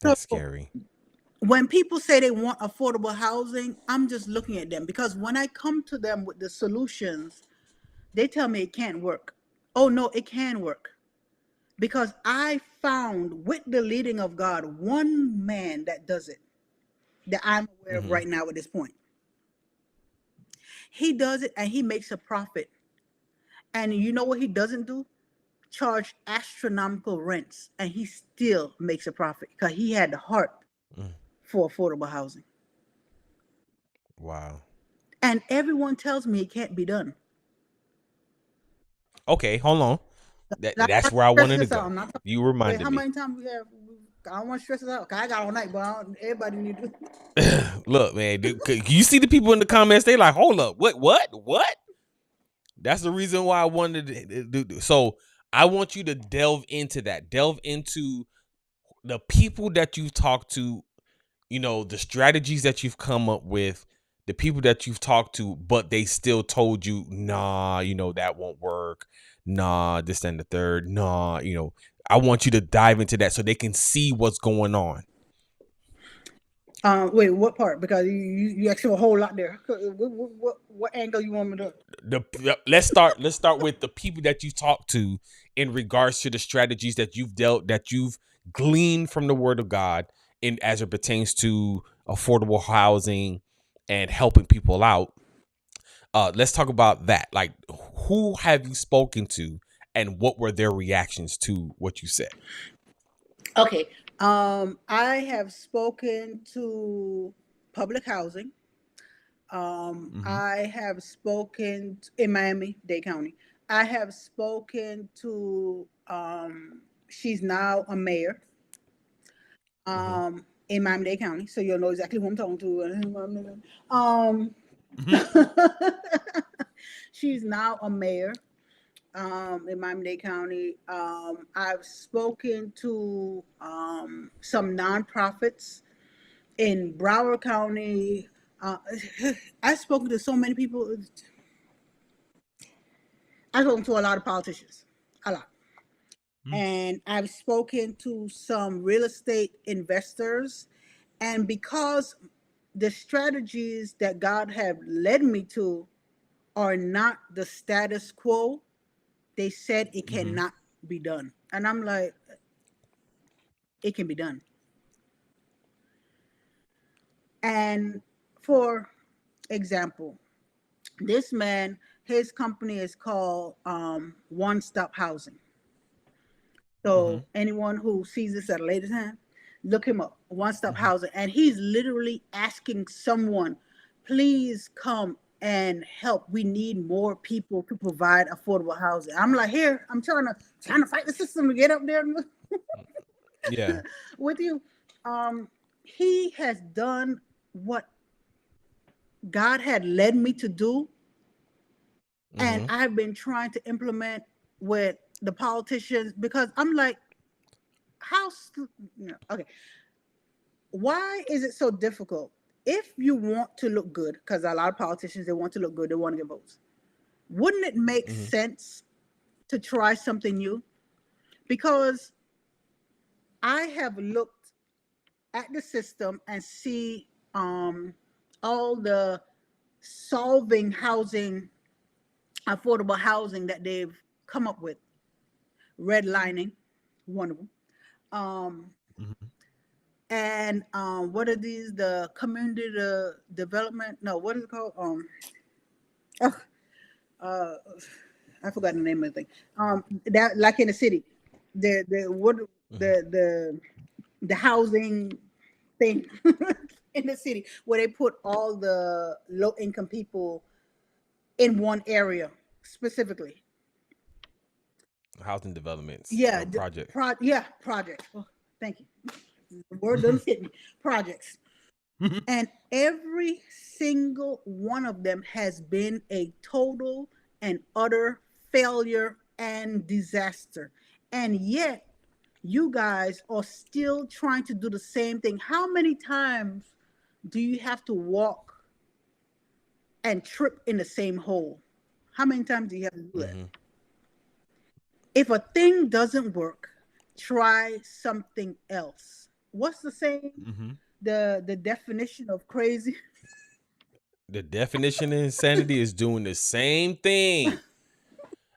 So That's scary. when people say they want affordable housing, I'm just looking at them because when I come to them with the solutions, they tell me it can't work. Oh, no, it can work. Because I found with the leading of God, one man that does it that I'm aware of Mm-hmm. right now at this point. He does it and he makes a profit. And you know what he doesn't do? Charge astronomical rents, and he still makes a profit because he had the heart Mm. for affordable housing. Wow. And everyone tells me it can't be done. Okay, hold on. I'm That's not where I stressing wanted to this out. go. I'm not talking. You Wait, reminded how me. many times we have? I don't want to stress this out. 'Cause I got all night, but everybody need to. Look, man, you see the people in the comments, they like, hold up, what? That's the reason why I wanted to do. So I want you to delve into that. Delve into the people that you've talked to, the strategies that you've come up with, the people that you've talked to, but they still told you, nah, that won't work. Nah, this and the third. Nah, I want you to dive into that so they can see what's going on. Wait, what part? Because you actually a whole lot there. What angle you want me to? Let's start with the people that you talked to in regards to the strategies that you've gleaned from the word of God in as it pertains to affordable housing and helping people out. Let's talk about that. Like, who have you spoken to and what were their reactions to what you said? Okay. I have spoken to public housing. Mm-hmm. I have spoken in Miami-Dade County. I have spoken to she's now a mayor Mm-hmm. in Miami-Dade County, so you'll know exactly who I'm talking to. Um, Mm-hmm. she's now a mayor in Miami-Dade County. I've spoken to some nonprofits in Broward County. Uh, I've spoken to so many people. I've spoken to a lot of politicians, a lot. And I've spoken to some real estate investors. And because the strategies that God have led me to are not the status quo, they said it Mm-hmm. cannot be done. And I'm like, it can be done. And for example, this man, his company is called One Stop Housing. Mm-hmm. So anyone who sees this at a later time, look him up. One Stop Mm-hmm. Housing, and he's literally asking someone, please come and help. We need more people to provide affordable housing. I'm like, here, I'm trying to fight the system to get up there Yeah. with you. He has done what God had led me to do And Mm-hmm. I've been trying to implement with the politicians because I'm like, okay, why is it so difficult? If you want to look good, because a lot of politicians, they want to look good, they want to get votes. Wouldn't it make Mm-hmm. sense to try something new? Because I have looked at the system and see all the solving housing, affordable housing that they've come up with. Redlining, one of them. Um, Mm-hmm. and what are these? The community development? No, what is it called? Oh, uh, I forgot the name of the thing. That like in the city, the what Mm-hmm. the housing thing in the city where they put all the low income people in one area specifically. Housing developments Yeah, or project. projects. Oh, thank you. The word doesn't hit me. Projects. And every single one of them has been a total and utter failure and disaster. And yet, you guys are still trying to do the same thing. How many times do you have to walk and trip in the same hole? How many times do you have to do that? Mm-hmm. If a thing doesn't work, try something else. What's the saying? Mm-hmm. The definition of crazy? The definition of insanity is doing the same thing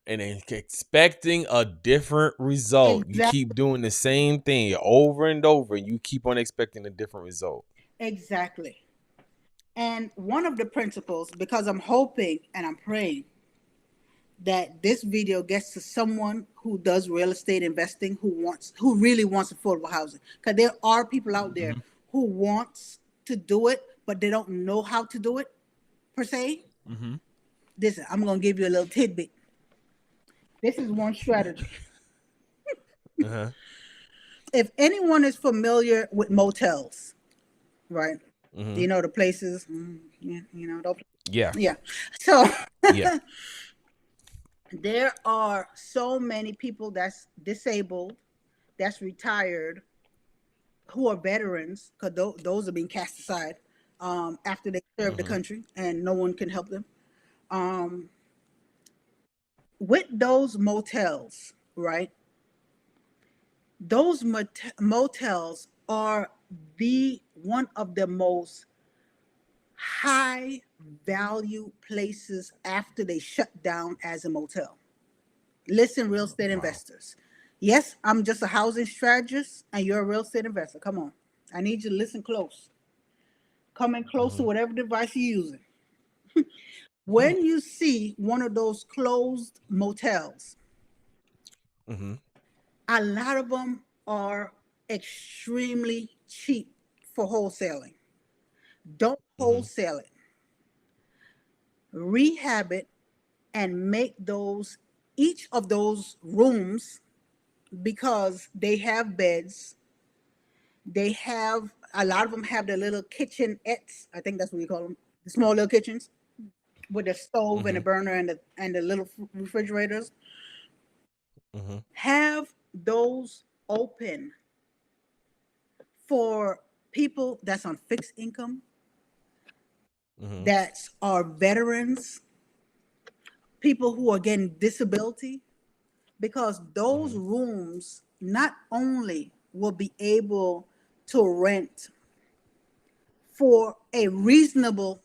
and expecting a different result. You Exactly. keep doing the same thing over and over, and you keep on expecting a different result. Exactly. And one of the principles, because I'm hoping and I'm praying that this video gets to someone who does real estate investing, who really wants affordable housing, because there are people out there Mm-hmm. who wants to do it but they don't know how to do it per se. Mm-hmm. Listen, I'm going to give you a little tidbit. This is one strategy. Uh-huh. If anyone is familiar with motels, right? Mm-hmm. You know the places, yeah, Yeah. yeah. So Yeah. there are so many people that's disabled, that's retired, who are veterans, because those are being cast aside after they serve the Mm-hmm. country and no one can help them. Um, with those motels, right? Those motels are the one of the most high value places after they shut down as a motel. Listen, real estate Wow. investors. Yes, I'm just a housing strategist and you're a real estate investor. Come on. I need you to listen close. Come in close to Mm-hmm. whatever device you're using. Hmm. When you see one of those closed motels, Mm-hmm. a lot of them are extremely cheap for wholesaling. Don't Mm-hmm. wholesale it. Rehab it and make those each of those rooms, because they have beds, they have a lot of them have the little kitchenettes. I think that's what you call them, the small little kitchens with the stove and the Mm-hmm. burner and the little refrigerators. Mm-hmm. Have those open for people that's on fixed income, Mm-hmm. that are veterans, people who are getting disability, because those Mm-hmm. rooms not only will be able to rent for a reasonable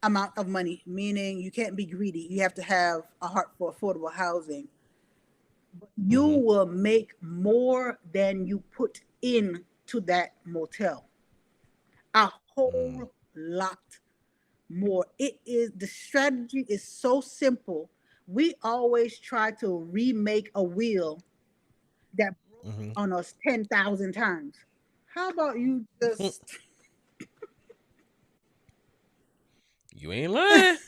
amount of money, meaning you can't be greedy, you have to have a heart for affordable housing, you Mm-hmm. will make more than you put into that motel, a Mm. whole lot more. It is, the strategy is so simple. We always try to remake a wheel that broke Mm-hmm. on us 10,000 times. How about you just, You ain't lying.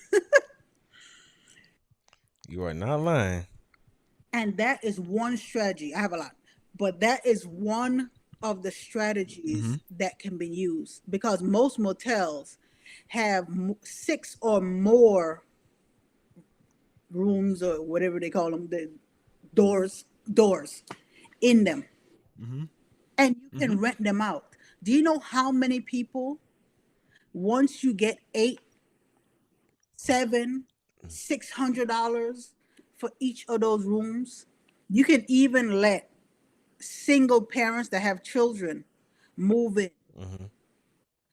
You are not lying. and that is one strategy. I have a lot, but that is one of the Mm-hmm. strategies that can be used, because most motels have six or more rooms or whatever they call them, the doors in them, Mm-hmm. and you Mm-hmm. can rent them out. Do you know how many people, once you get eight, seven, $600 for each of those rooms? You can even let single parents that have children move in. Mm-hmm.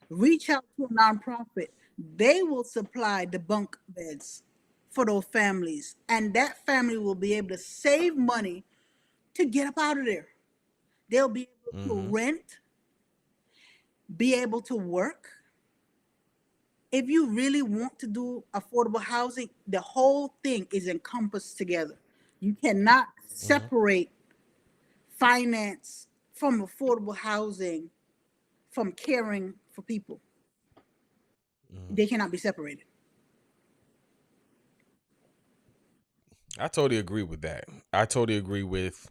Reach out to a nonprofit. They will supply the bunk beds for those families, and that family will be able to save money to get up out of there. They'll be able to Mm-hmm. rent, be able to work. If you really want to do affordable housing, the whole thing is encompassed together. You cannot Mm-hmm. separate finance from affordable housing from caring for people. Mm-hmm. They cannot be separated. I totally agree with that. I totally agree with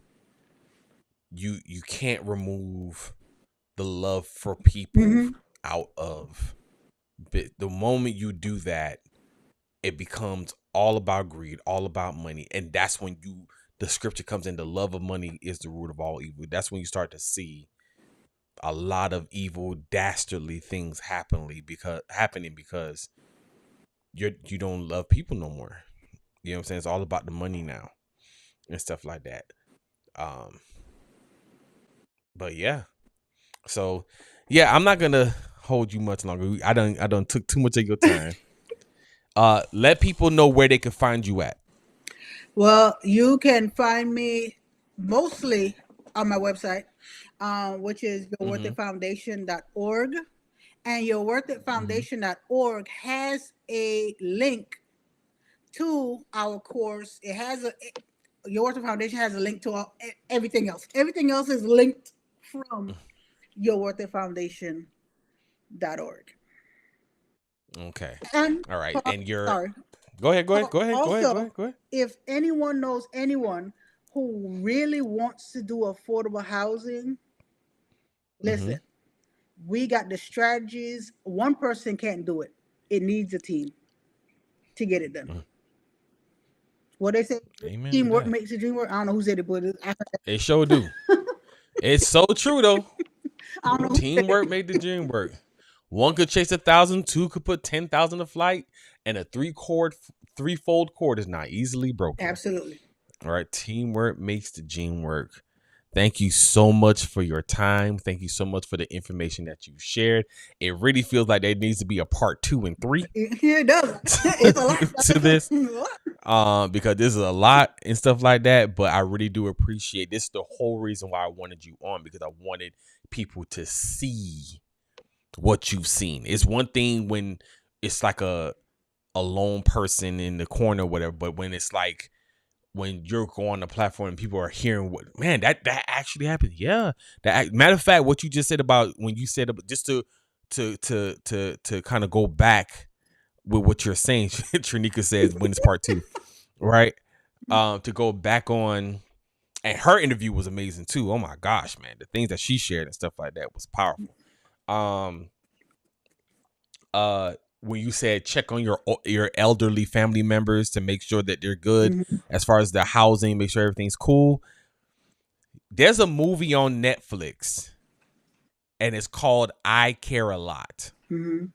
you. You can't remove the love for people Mm-hmm. out of. But the moment you do that, it becomes all about greed, all about money, and that's when the scripture comes in. The love of money is the root of all evil. That's when you start to see a lot of evil, dastardly things happening because you don't love people no more. You know what I'm saying? It's all about the money now and stuff like that. Um, but yeah. So yeah, I'm not gonna hold you much longer. I don't took too much of your time. Let people know where they can find you at. Well, you can find me mostly on my website, which is Mm-hmm. yourworthitfoundation.org. And Mm-hmm. yourworthitfoundation.org has a link to our course. Your Worth It Foundation has a link to everything else. Everything else is linked from yourworthitfoundation.org. Okay. And All right. And you're sorry. go ahead. Go ahead. Go ahead. Go ahead. Go Also, ahead. Go ahead. if anyone knows anyone who really wants to do affordable housing, Mm-hmm. listen, we got the strategies. One person can't do it. It needs a team to get it done. Mm-hmm. What they say, Amen to teamwork that. makes the dream work. I don't know who said it, but It sure do. It's so true though. I don't know who said Teamwork made the dream work. One could chase 1,000, two could put 10,000 a flight, and a threefold cord is not easily it. broken. Absolutely. All right, teamwork makes the dream work. Thank you so much for your time. Thank you so much for the information that you shared. It really feels like there needs to be a part 2 and 3 It does. It's a lot. to this. Because this is a lot and stuff like that. But I really do appreciate this. Is the whole reason why I wanted you on, because I wanted people to see what you've seen. It's one thing when it's like a lone person in the corner or whatever, but when it's like when you're going on the platform and people are hearing what, man, that actually happened. Yeah. Matter of fact, what you just said about when you said about, just to kind of go back with what you're saying, Trinika says when it's part 2, right? To go back on, and her interview was amazing too. Oh my gosh, man, the things that she shared and stuff like that was powerful. When you said check on your elderly family members to make sure that they're good as far as the housing, make sure everything's cool. There's a movie on Netflix, and it's called I Care a Lot. Mm-hmm.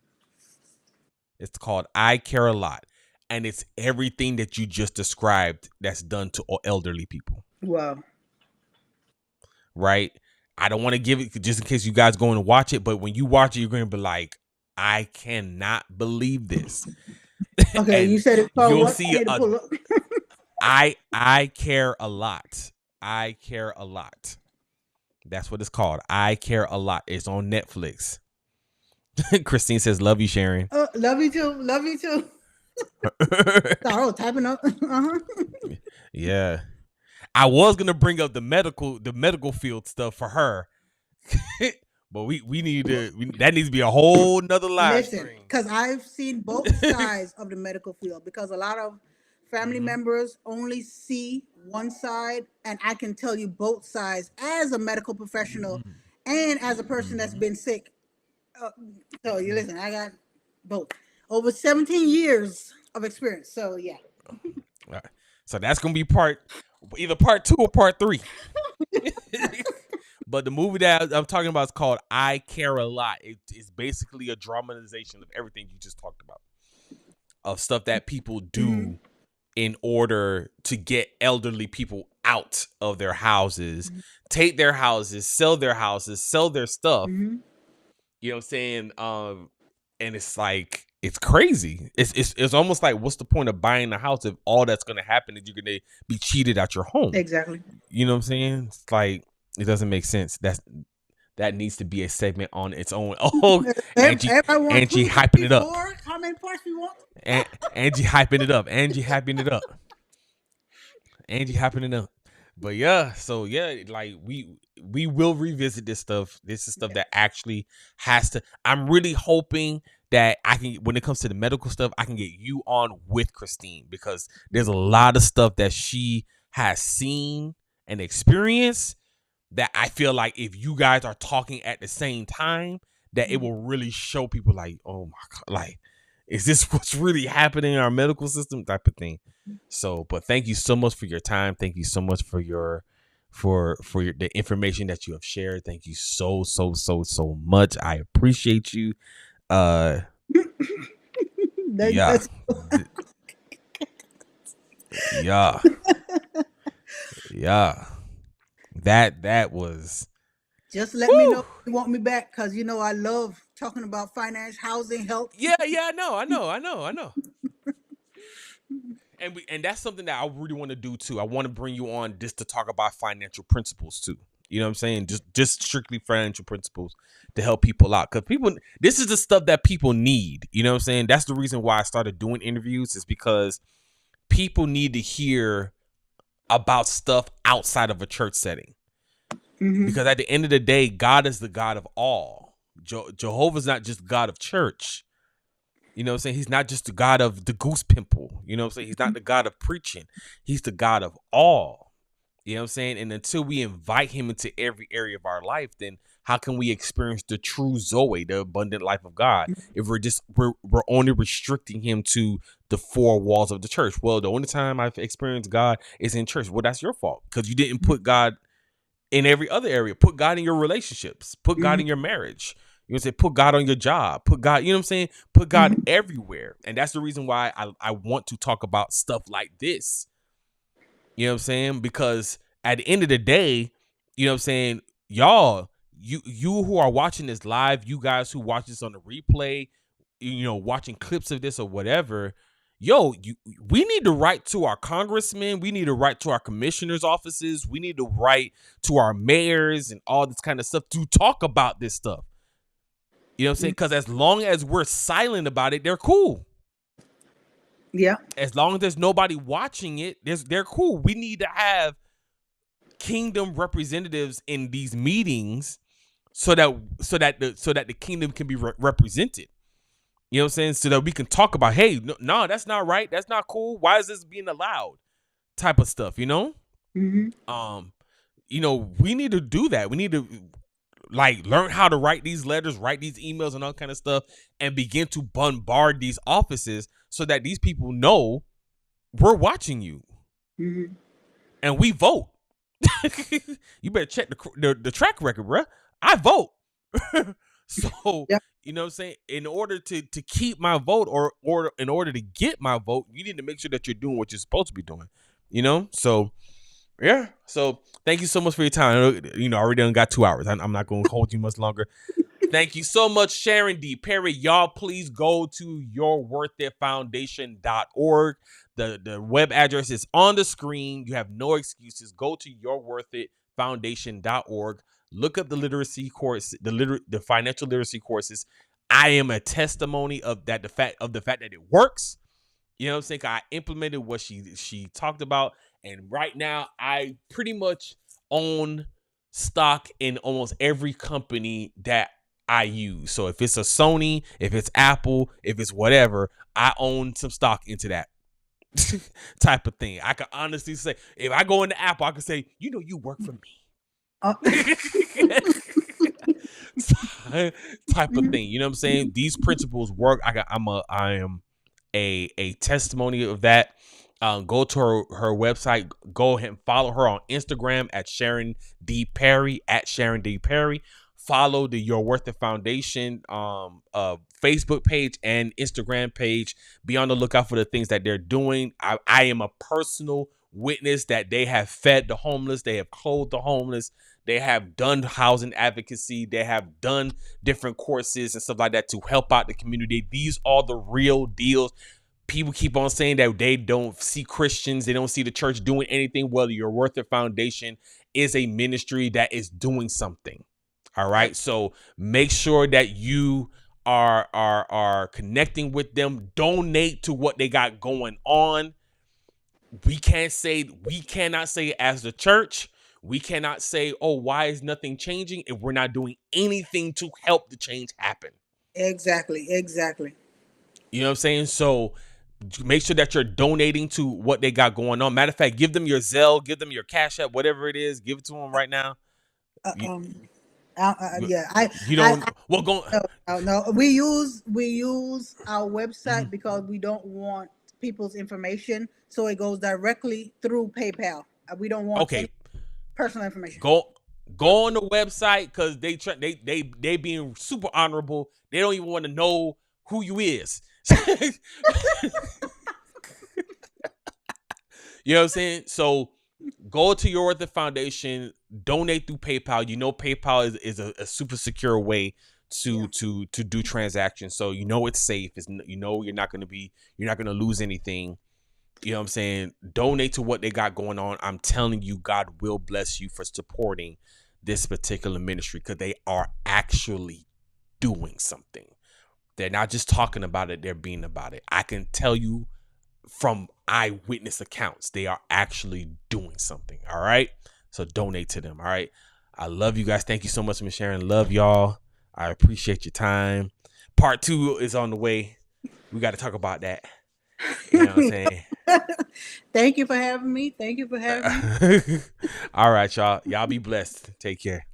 It's called I Care a Lot, and it's everything that you just described that's done to elderly people. Wow. Right? I don't want to give it just in case you guys go and watch it, but when you watch it, you're going to be like, I cannot believe this. Okay, you said it's called you'll what? see I Care a Lot. I Care a Lot. That's what it's called. I Care a Lot. It's on Netflix. Christine says, love you, Sharon. Love you too. Love you too. Sorry, typing up. Yeah. I was gonna bring up the medical field stuff for her. But we need that needs to be a whole nother live Listen, stream. because I've seen both sides of the medical field, because a lot of family members only see one side, and I can tell you both sides as a medical professional and as a person that's been sick. So you listen, I got both over 17 years of experience. So yeah. All right. So that's gonna be either part 2 or part 3. But the movie that I'm talking about is called I Care a Lot. It's basically a dramatization of everything you just talked about, of stuff that people do in order to get elderly people out of their houses, take their houses, sell their stuff. You know what I'm saying? And it's like, it's crazy. It's almost like, what's the point of buying a house if all that's going to happen is you're going to be cheated at your home? Exactly. You know what I'm saying? It's like, it doesn't make sense. That needs to be a segment on its own. Oh, Angie hyping it up. How many parts we want? Angie hyping it up. Angie hyping it up. But yeah, so yeah, like we will revisit this stuff. This is stuff that actually has to. I'm really hoping that I can, when it comes to the medical stuff, I can get you on with Christine, because there's a lot of stuff that she has seen and experienced that I feel like if you guys are talking at the same time, that it will really show people like, oh my God, like, is this what's really happening in our medical system, type of thing. So, but thank you so much for your time. Thank you so much for the information that you have shared. Thank you so much. I appreciate you. Yeah. Yeah. That was. Just let me know if you want me back, because you know I love talking about finance, housing, health. Yeah, I know. And that's something that I really want to do too. I want to bring you on just to talk about financial principles too. You know what I'm saying? Just strictly financial principles to help people out, because this is the stuff that people need. You know what I'm saying? That's the reason why I started doing interviews, is because people need to hear about stuff outside of a church setting. Because at the end of the day, God is the God of all. Jehovah's not just God of church. You know what I'm saying? He's not just the God of the goose pimple. You know what I'm saying? He's not the God of preaching. He's the God of all. You know what I'm saying? And until we invite him into every area of our life, then how can we experience the true Zoe, the abundant life of God, if we're only restricting him to the four walls of the church? Well, the only time I've experienced God is in church. Well, that's your fault, because you didn't put God in every other area. Put God in your relationships. Put God in your marriage. You know what I'm saying? Put God on your job. Put God, you know what I'm saying? Put God everywhere. And that's the reason why I want to talk about stuff like this. You know what I'm saying? Because at the end of the day, you know what I'm saying, y'all, you who are watching this live, you guys who watch this on the replay, you know, watching clips of this or whatever, we need to write to our congressmen. We need to write to our commissioners' offices. We need to write to our mayors and all this kind of stuff to talk about this stuff. You know what I'm saying? Because as long as we're silent about it, they're cool. Yeah. As long as there's nobody watching it, they're cool. We need to have kingdom representatives in these meetings so that the kingdom can be represented. You know what I'm saying? So that we can talk about, hey, no, that's not right. That's not cool. Why is this being allowed? Type of stuff, you know? You know, we need to do that. We need to like learn how to write these letters, write these emails and all kind of stuff, and begin to bombard these offices so that these people know we're watching you. And we vote. You better check the track record, bruh. I vote. So, you know what I'm saying? In order to keep my vote or in order to get my vote, you need to make sure that you're doing what you're supposed to be doing, you know? So, yeah. So, thank you so much for your time. You know, I already done got 2 hours. I'm not going to hold you much longer. Thank you so much, Sharon D. Perry. Y'all, please go to yourworthitfoundation.org. The web address is on the screen. You have no excuses. Go to yourworthitfoundation.org. Look up the literacy course, the financial literacy courses. I am a testimony of that, the fact that it works. You know what I'm saying? I implemented what she talked about, and right now I pretty much own stock in almost every company that I use. So if it's a Sony, if it's Apple, if it's whatever, I own some stock into that type of thing. I can honestly say, if I go into Apple, I can say, you know, you work for me. Type of thing. You know what I'm saying? These principles work. I am a testimony of that. Go to her website. Go ahead and follow her on Instagram at Sharon D. Perry, at Sharon D. Perry. Follow the Your Worth It Foundation Facebook page and Instagram page. Be on the lookout for the things that they're doing. I am a personal witness that they have fed the homeless. They have clothed the homeless. They have done housing advocacy. They have done different courses and stuff like that to help out the community. These are the real deals. People keep on saying that they don't see Christians, they don't see the church doing anything. Well, Your Worth It Foundation is a ministry that is doing something. All right. So make sure that you are connecting with them. Donate to what they got going on. We cannot say as the church, we cannot say, oh, why is nothing changing if we're not doing anything to help the change happen? Exactly. You know what I'm saying? So make sure that you're donating to what they got going on. Matter of fact, give them your Zelle, give them your Cash App, whatever it is, give it to them right now. No. We use our website because we don't want people's information, so it goes directly through PayPal. We don't want any personal information. Go on the website because they being super honorable. They don't even want to know who you is. You know what I'm saying? So go to Your Worth It Foundation, donate through PayPal. You know PayPal is a super secure way to do transactions. So you know it's safe. You know you're not gonna lose anything. You know what I'm saying? Donate to what they got going on. I'm telling you, God will bless you for supporting this particular ministry because they are actually doing something. They're not just talking about it, they're being about it. I can tell you from eyewitness accounts, they are actually doing something. All right. So donate to them. All right. I love you guys. Thank you so much, Ms. Sharon. Love y'all. I appreciate your time. Part 2 is on the way. We got to talk about that. You know what I'm saying? Thank you for having me. All right, y'all. Y'all be blessed. Take care.